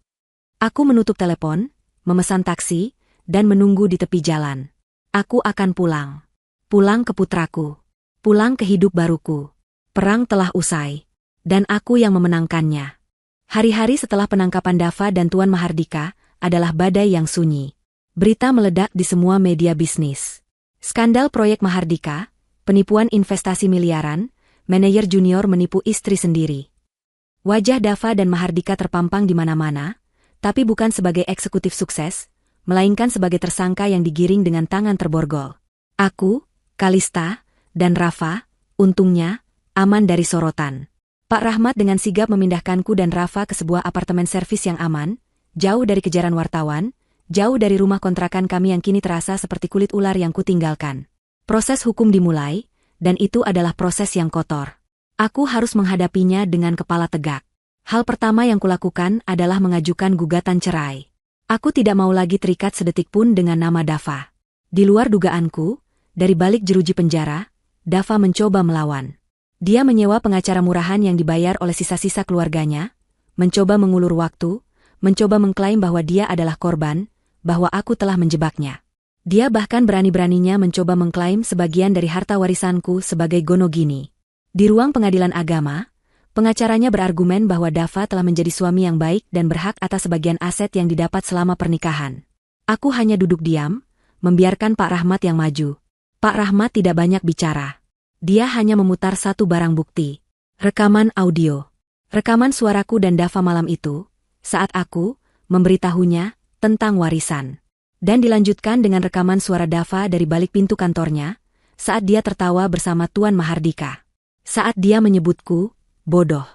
Aku menutup telepon, memesan taksi, dan menunggu di tepi jalan. Aku akan pulang. Pulang ke putraku. Pulang ke hidup baruku. Perang telah usai. Dan aku yang memenangkannya. Hari-hari setelah penangkapan Dava dan Tuan Mahardika adalah badai yang sunyi. Berita meledak di semua media bisnis. Skandal proyek Mahardika, penipuan investasi miliaran, manajer junior menipu istri sendiri. Wajah Dava dan Mahardika terpampang di mana-mana, tapi bukan sebagai eksekutif sukses, melainkan sebagai tersangka yang digiring dengan tangan terborgol. Aku, Kalista, dan Rafa, untungnya, aman dari sorotan. Pak Rahmat dengan sigap memindahkanku dan Rafa ke sebuah apartemen servis yang aman, jauh dari kejaran wartawan, jauh dari rumah kontrakan kami yang kini terasa seperti kulit ular yang kutinggalkan. Proses hukum dimulai, dan itu adalah proses yang kotor. Aku harus menghadapinya dengan kepala tegak. Hal pertama yang kulakukan adalah mengajukan gugatan cerai. Aku tidak mau lagi terikat sedetik pun dengan nama Dava. Di luar dugaanku, dari balik jeruji penjara, Dava mencoba melawan. Dia menyewa pengacara murahan yang dibayar oleh sisa-sisa keluarganya, mencoba mengulur waktu, mencoba mengklaim bahwa dia adalah korban, bahwa aku telah menjebaknya. Dia bahkan berani-beraninya mencoba mengklaim sebagian dari harta warisanku sebagai gonogini. Di ruang pengadilan agama, pengacaranya berargumen bahwa Dava telah menjadi suami yang baik dan berhak atas sebagian aset yang didapat selama pernikahan. Aku hanya duduk diam, membiarkan Pak Rahmat yang maju. Pak Rahmat tidak banyak bicara. Dia hanya memutar satu barang bukti. Rekaman audio. Rekaman suaraku dan Dava malam itu, saat aku memberitahunya tentang warisan. Dan dilanjutkan dengan rekaman suara Dava dari balik pintu kantornya, saat dia tertawa bersama Tuan Mahardika. Saat dia menyebutku bodoh.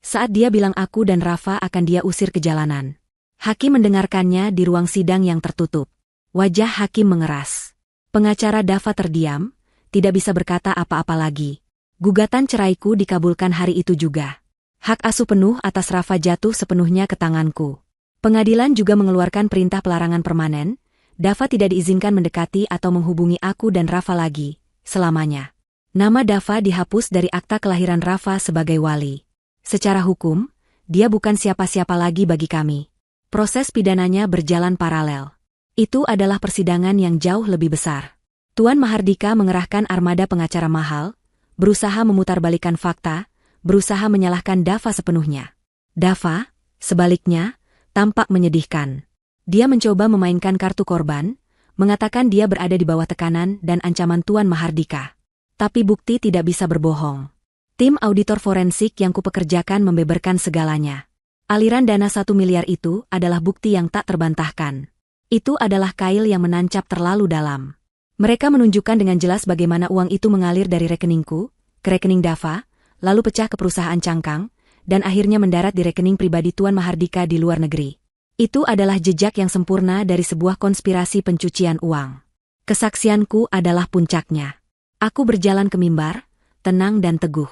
Saat dia bilang aku dan Rafa akan dia usir ke jalanan. Hakim mendengarkannya di ruang sidang yang tertutup. Wajah hakim mengeras. Pengacara Dava terdiam, tidak bisa berkata apa-apa lagi. Gugatan ceraiku dikabulkan hari itu juga. Hak asuh penuh atas Rafa jatuh sepenuhnya ke tanganku. Pengadilan juga mengeluarkan perintah pelarangan permanen. Dava tidak diizinkan mendekati atau menghubungi aku dan Rafa lagi, selamanya. Nama Dava dihapus dari akta kelahiran Rafa sebagai wali. Secara hukum, dia bukan siapa-siapa lagi bagi kami. Proses pidananya berjalan paralel. Itu adalah persidangan yang jauh lebih besar. Tuan Mahardika mengerahkan armada pengacara mahal, berusaha memutarbalikkan fakta, berusaha menyalahkan Dava sepenuhnya. Dava, sebaliknya, tampak menyedihkan. Dia mencoba memainkan kartu korban, mengatakan dia berada di bawah tekanan dan ancaman Tuan Mahardika. Tapi bukti tidak bisa berbohong. Tim auditor forensik yang kupekerjakan membeberkan segalanya. Aliran dana 1 miliar itu adalah bukti yang tak terbantahkan. Itu adalah kail yang menancap terlalu dalam. Mereka menunjukkan dengan jelas bagaimana uang itu mengalir dari rekeningku, ke rekening Dava, lalu pecah ke perusahaan cangkang, dan akhirnya mendarat di rekening pribadi Tuan Mahardika di luar negeri. Itu adalah jejak yang sempurna dari sebuah konspirasi pencucian uang. Kesaksianku adalah puncaknya. Aku berjalan ke mimbar, tenang dan teguh.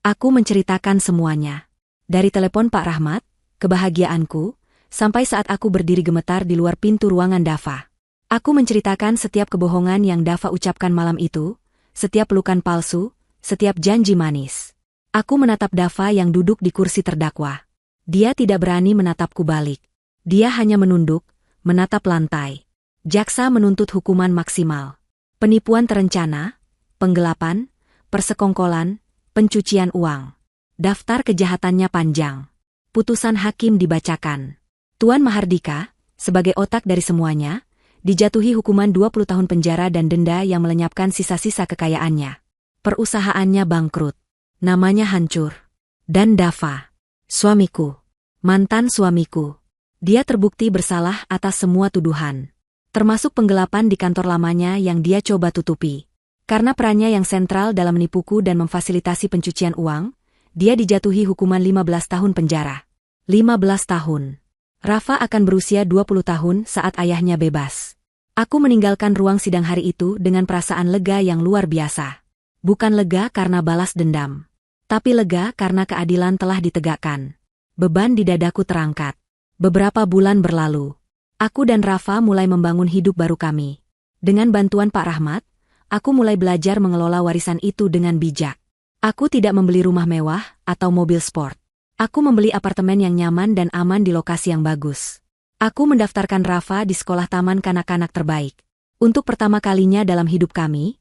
Aku menceritakan semuanya. Dari telepon Pak Rahmat, kebahagiaanku, sampai saat aku berdiri gemetar di luar pintu ruangan Dava. Aku menceritakan setiap kebohongan yang Dava ucapkan malam itu, setiap pelukan palsu, setiap janji manis. Aku menatap Dava yang duduk di kursi terdakwa. Dia tidak berani menatapku balik. Dia hanya menunduk, menatap lantai. Jaksa menuntut hukuman maksimal. Penipuan terencana, penggelapan, persekongkolan, pencucian uang. Daftar kejahatannya panjang. Putusan hakim dibacakan. Tuan Mahardika, sebagai otak dari semuanya, dijatuhi hukuman 20 tahun penjara dan denda yang melenyapkan sisa-sisa kekayaannya. Perusahaannya bangkrut. Namanya hancur. Dan Dava, suamiku, mantan suamiku, dia terbukti bersalah atas semua tuduhan. Termasuk penggelapan di kantor lamanya yang dia coba tutupi. Karena perannya yang sentral dalam menipuku dan memfasilitasi pencucian uang, dia dijatuhi hukuman 15 tahun penjara. 15 tahun. Rafa akan berusia 20 tahun saat ayahnya bebas. Aku meninggalkan ruang sidang hari itu dengan perasaan lega yang luar biasa. Bukan lega karena balas dendam. Tapi lega karena keadilan telah ditegakkan. Beban di dadaku terangkat. Beberapa bulan berlalu. Aku dan Rafa mulai membangun hidup baru kami. Dengan bantuan Pak Rahmat, aku mulai belajar mengelola warisan itu dengan bijak. Aku tidak membeli rumah mewah atau mobil sport. Aku membeli apartemen yang nyaman dan aman di lokasi yang bagus. Aku mendaftarkan Rafa di sekolah taman kanak-kanak terbaik. Untuk pertama kalinya dalam hidup kami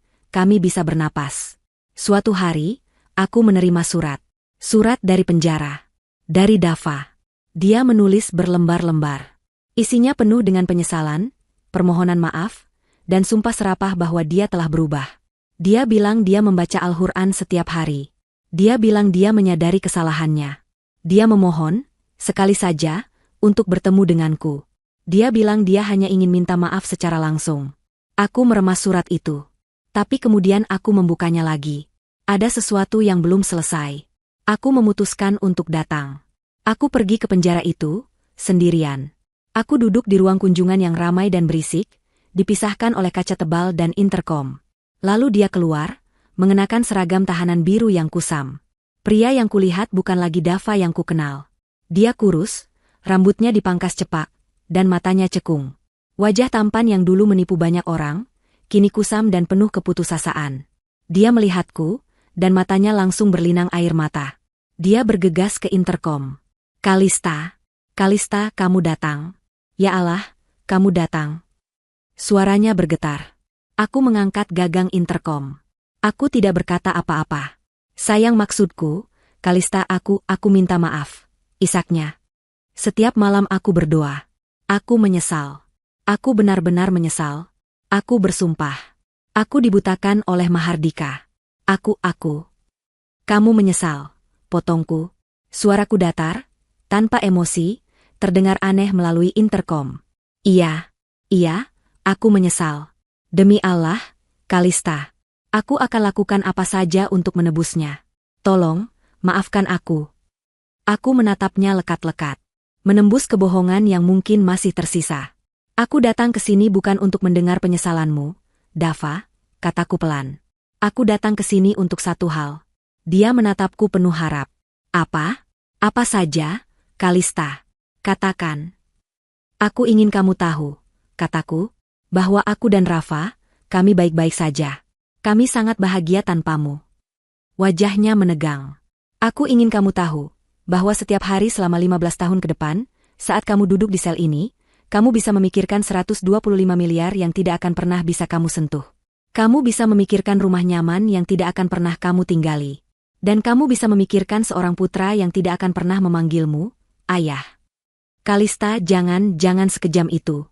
bisa bernapas. Suatu hari, aku menerima surat. Surat dari penjara. Dari Dava. Dia menulis berlembar-lembar. Isinya penuh dengan penyesalan, permohonan maaf, dan sumpah serapah bahwa dia telah berubah. Dia bilang dia membaca Al-Quran setiap hari. Dia bilang dia menyadari kesalahannya. Dia memohon, sekali saja, untuk bertemu denganku. Dia bilang dia hanya ingin minta maaf secara langsung. Aku meremas surat itu. Tapi kemudian aku membukanya lagi. Ada sesuatu yang belum selesai. Aku memutuskan untuk datang. Aku pergi ke penjara itu, sendirian. Aku duduk di ruang kunjungan yang ramai dan berisik, dipisahkan oleh kaca tebal dan interkom. Lalu dia keluar, mengenakan seragam tahanan biru yang kusam. Pria yang kulihat bukan lagi Dava yang kukenal. Dia kurus, rambutnya dipangkas cepak, dan matanya cekung. Wajah tampan yang dulu menipu banyak orang, kini kusam dan penuh keputusasaan. Dia melihatku, dan matanya langsung berlinang air mata. Dia bergegas ke interkom. Kalista, Kalista, kamu datang. Ya Allah, kamu datang. Suaranya bergetar. Aku mengangkat gagang interkom. Aku tidak berkata apa-apa. Sayang, maksudku, Kalista, aku minta maaf. Isaknya. Setiap malam aku berdoa. Aku menyesal. Aku benar-benar menyesal. Aku bersumpah. Aku dibutakan oleh Mahardika. Aku. Kamu menyesal, potongku. Suaraku datar, tanpa emosi, terdengar aneh melalui interkom. Iya, aku menyesal. Demi Allah, Kalista. Aku akan lakukan apa saja untuk menebusnya. Tolong, maafkan aku. Aku menatapnya lekat-lekat. Menembus kebohongan yang mungkin masih tersisa. Aku datang ke sini bukan untuk mendengar penyesalanmu, Dava, kataku pelan. Aku datang ke sini untuk satu hal. Dia menatapku penuh harap. Apa? Apa saja, Kalista? Katakan. Aku ingin kamu tahu, kataku, bahwa aku dan Rafa, kami baik-baik saja. Kami sangat bahagia tanpamu. Wajahnya menegang. Aku ingin kamu tahu, bahwa setiap hari selama 15 tahun ke depan, saat kamu duduk di sel ini, kamu bisa memikirkan 125 miliar yang tidak akan pernah bisa kamu sentuh. Kamu bisa memikirkan rumah nyaman yang tidak akan pernah kamu tinggali. Dan kamu bisa memikirkan seorang putra yang tidak akan pernah memanggilmu, ayah. Kalista, jangan sekejam itu.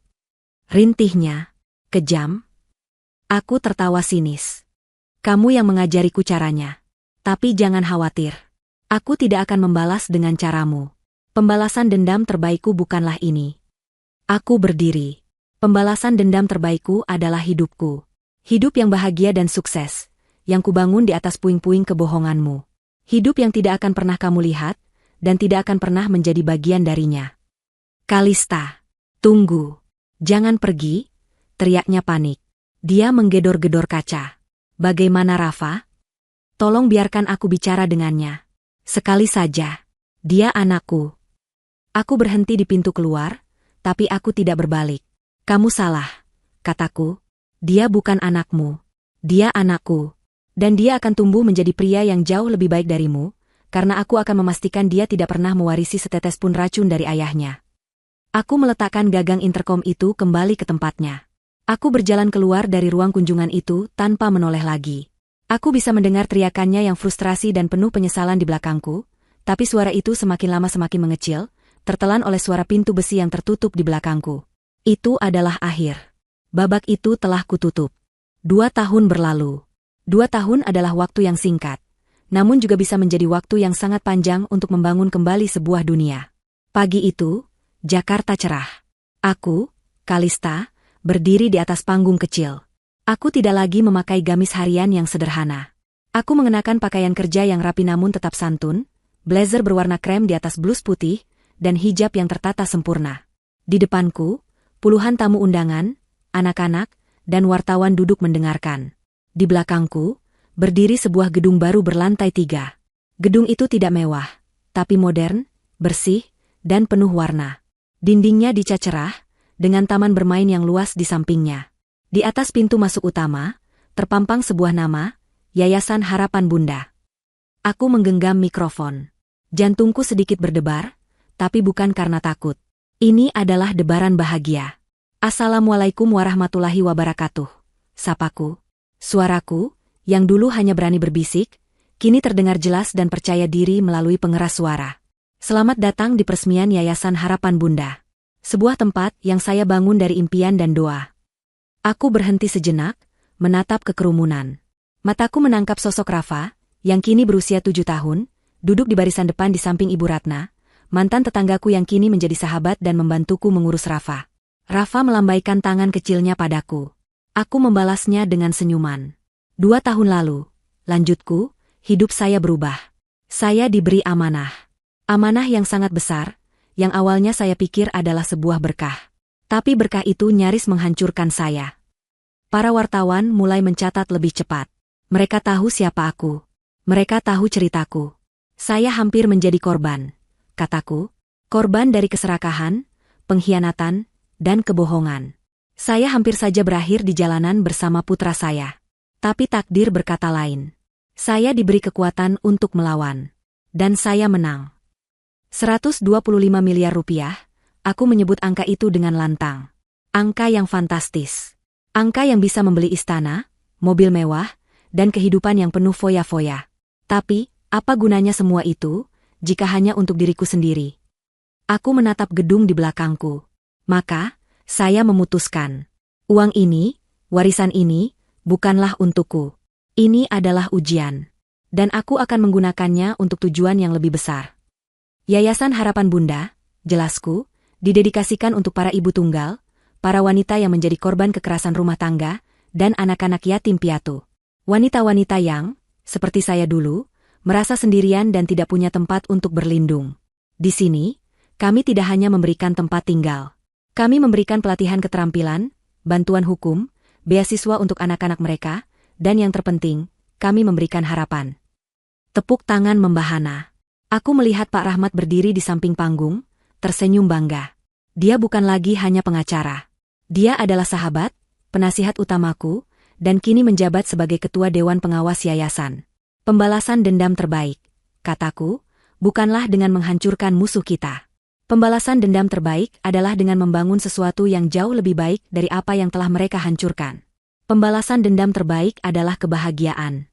Rintihnya. Kejam? Aku tertawa sinis. Kamu yang mengajariku caranya. Tapi jangan khawatir. Aku tidak akan membalas dengan caramu. Pembalasan dendam terbaikku bukanlah ini. Aku berdiri. Pembalasan dendam terbaikku adalah hidupku. Hidup yang bahagia dan sukses, yang kubangun di atas puing-puing kebohonganmu. Hidup yang tidak akan pernah kamu lihat, dan tidak akan pernah menjadi bagian darinya. Kalista, tunggu. Jangan pergi, teriaknya panik. Dia menggedor-gedor kaca. Bagaimana Rafa? Tolong biarkan aku bicara dengannya. Sekali saja. Dia anakku. Aku berhenti di pintu keluar, tapi aku tidak berbalik. Kamu salah, kataku. Dia bukan anakmu. Dia anakku. Dan dia akan tumbuh menjadi pria yang jauh lebih baik darimu, karena aku akan memastikan dia tidak pernah mewarisi setetes pun racun dari ayahnya. Aku meletakkan gagang interkom itu kembali ke tempatnya. Aku berjalan keluar dari ruang kunjungan itu tanpa menoleh lagi. Aku bisa mendengar teriakannya yang frustrasi dan penuh penyesalan di belakangku, tapi suara itu semakin lama semakin mengecil, tertelan oleh suara pintu besi yang tertutup di belakangku. Itu adalah akhir. Babak itu telah kututup. 2 tahun berlalu. 2 tahun adalah waktu yang singkat, namun juga bisa menjadi waktu yang sangat panjang untuk membangun kembali sebuah dunia. Pagi itu, Jakarta cerah. Aku, Kalista, berdiri di atas panggung kecil. Aku tidak lagi memakai gamis harian yang sederhana. Aku mengenakan pakaian kerja yang rapi namun tetap santun, blazer berwarna krem di atas blus putih, dan hijab yang tertata sempurna. Di depanku, puluhan tamu undangan, anak-anak, dan wartawan duduk mendengarkan. Di belakangku, berdiri sebuah gedung baru berlantai 3. Gedung itu tidak mewah, tapi modern, bersih, dan penuh warna. Dindingnya dicat cerah, dengan taman bermain yang luas di sampingnya. Di atas pintu masuk utama, terpampang sebuah nama, Yayasan Harapan Bunda. Aku menggenggam mikrofon. Jantungku sedikit berdebar, tapi bukan karena takut. Ini adalah debaran bahagia. Assalamualaikum warahmatullahi wabarakatuh. Sapaku. Suaraku, yang dulu hanya berani berbisik, kini terdengar jelas dan percaya diri melalui pengeras suara. Selamat datang di peresmian Yayasan Harapan Bunda. Sebuah tempat yang saya bangun dari impian dan doa. Aku berhenti sejenak, menatap ke kerumunan. Mataku menangkap sosok Rafa, yang kini berusia 7 tahun, duduk di barisan depan di samping Ibu Ratna, mantan tetanggaku yang kini menjadi sahabat dan membantuku mengurus Rafa. Rafa melambaikan tangan kecilnya padaku. Aku membalasnya dengan senyuman. 2 tahun lalu, lanjutku, hidup saya berubah. Saya diberi amanah. Amanah yang sangat besar, yang awalnya saya pikir adalah sebuah berkah. Tapi berkah itu nyaris menghancurkan saya. Para wartawan mulai mencatat lebih cepat. Mereka tahu siapa aku. Mereka tahu ceritaku. Saya hampir menjadi korban, kataku. Korban dari keserakahan, pengkhianatan, dan kebohongan. Saya hampir saja berakhir di jalanan bersama putra saya. Tapi takdir berkata lain. Saya diberi kekuatan untuk melawan. Dan saya menang. 125 miliar rupiah, aku menyebut angka itu dengan lantang. Angka yang fantastis. Angka yang bisa membeli istana, mobil mewah, dan kehidupan yang penuh foya-foya. Tapi, apa gunanya semua itu, jika hanya untuk diriku sendiri? Aku menatap gedung di belakangku. Maka, saya memutuskan. Uang ini, warisan ini, bukanlah untukku. Ini adalah ujian. Dan aku akan menggunakannya untuk tujuan yang lebih besar. Yayasan Harapan Bunda, jelasku, didedikasikan untuk para ibu tunggal, para wanita yang menjadi korban kekerasan rumah tangga, dan anak-anak yatim piatu. Wanita-wanita yang, seperti saya dulu, merasa sendirian dan tidak punya tempat untuk berlindung. Di sini, kami tidak hanya memberikan tempat tinggal. Kami memberikan pelatihan keterampilan, bantuan hukum, beasiswa untuk anak-anak mereka, dan yang terpenting, kami memberikan harapan. Tepuk tangan membahana. Aku melihat Pak Rahmat berdiri di samping panggung, tersenyum bangga. Dia bukan lagi hanya pengacara. Dia adalah sahabat, penasihat utamaku, dan kini menjabat sebagai ketua Dewan Pengawas Yayasan. Pembalasan dendam terbaik, kataku, bukanlah dengan menghancurkan musuh kita. Pembalasan dendam terbaik adalah dengan membangun sesuatu yang jauh lebih baik dari apa yang telah mereka hancurkan. Pembalasan dendam terbaik adalah kebahagiaan.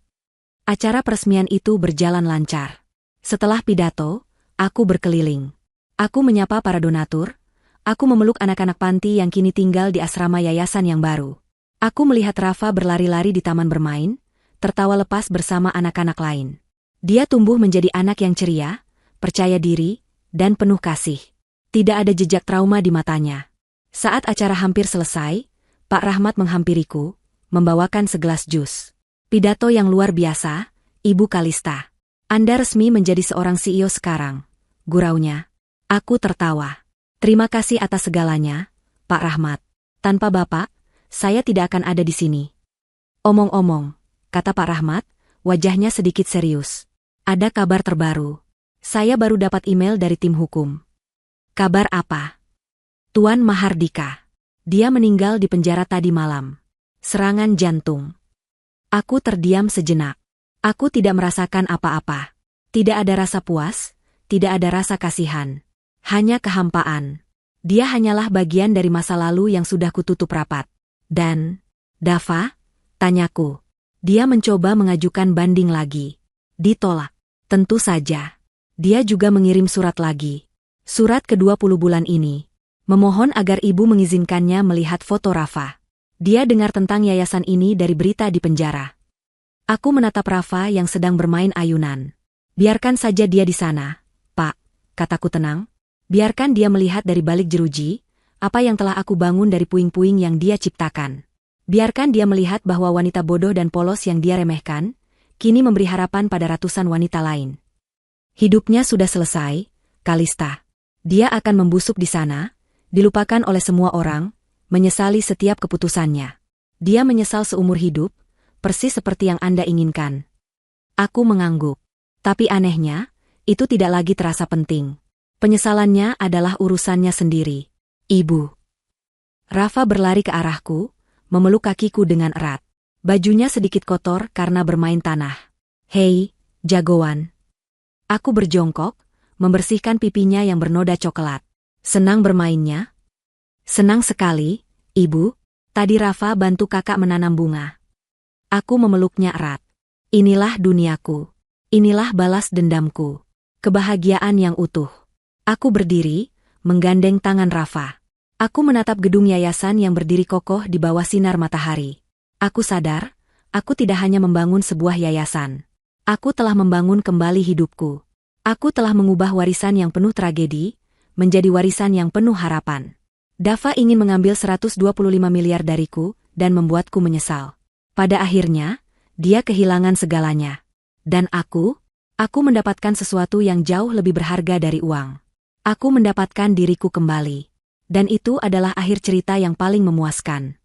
Acara peresmian itu berjalan lancar. Setelah pidato, aku berkeliling. Aku menyapa para donatur. Aku memeluk anak-anak panti yang kini tinggal di asrama yayasan yang baru. Aku melihat Rafa berlari-lari di taman bermain, tertawa lepas bersama anak-anak lain. Dia tumbuh menjadi anak yang ceria, percaya diri, dan penuh kasih. Tidak ada jejak trauma di matanya. Saat acara hampir selesai, Pak Rahmat menghampiriku, membawakan segelas jus. Pidato yang luar biasa, Ibu Kalista. Anda resmi menjadi seorang CEO sekarang, guraunya. Aku tertawa. Terima kasih atas segalanya, Pak Rahmat. Tanpa Bapak, saya tidak akan ada di sini. Omong-omong, kata Pak Rahmat, wajahnya sedikit serius. Ada kabar terbaru. Saya baru dapat email dari tim hukum. Kabar apa? Tuan Mahardika. Dia meninggal di penjara tadi malam. Serangan jantung. Aku terdiam sejenak. Aku tidak merasakan apa-apa. Tidak ada rasa puas, tidak ada rasa kasihan. Hanya kehampaan. Dia hanyalah bagian dari masa lalu yang sudah kututup rapat. Dan, Dava? Tanyaku. Dia mencoba mengajukan banding lagi. Ditolak. Tentu saja. Dia juga mengirim surat lagi. Surat ke-20 bulan ini. Memohon agar ibu mengizinkannya melihat foto Rafa. Dia dengar tentang yayasan ini dari berita di penjara. Aku menatap Rafa yang sedang bermain ayunan. Biarkan saja dia di sana, Pak, kataku tenang. Biarkan dia melihat dari balik jeruji, apa yang telah aku bangun dari puing-puing yang dia ciptakan. Biarkan dia melihat bahwa wanita bodoh dan polos yang dia remehkan, kini memberi harapan pada ratusan wanita lain. Hidupnya sudah selesai, Kalista. Dia akan membusuk di sana, dilupakan oleh semua orang, menyesali setiap keputusannya. Dia menyesal seumur hidup, persis seperti yang Anda inginkan. Aku mengangguk. Tapi anehnya, itu tidak lagi terasa penting. Penyesalannya adalah urusannya sendiri. Ibu. Rafa berlari ke arahku, memeluk kakiku dengan erat. Bajunya sedikit kotor karena bermain tanah. Hei, jagoan. Aku berjongkok, membersihkan pipinya yang bernoda coklat. Senang bermainnya? Senang sekali, Ibu. Tadi Rafa bantu kakak menanam bunga. Aku memeluknya erat. Inilah duniaku. Inilah balas dendamku. Kebahagiaan yang utuh. Aku berdiri, menggandeng tangan Rafa. Aku menatap gedung yayasan yang berdiri kokoh di bawah sinar matahari. Aku sadar, aku tidak hanya membangun sebuah yayasan. Aku telah membangun kembali hidupku. Aku telah mengubah warisan yang penuh tragedi, menjadi warisan yang penuh harapan. Dava ingin mengambil 125 miliar dariku, dan membuatku menyesal. Pada akhirnya, dia kehilangan segalanya. Dan aku mendapatkan sesuatu yang jauh lebih berharga dari uang. Aku mendapatkan diriku kembali. Dan itu adalah akhir cerita yang paling memuaskan.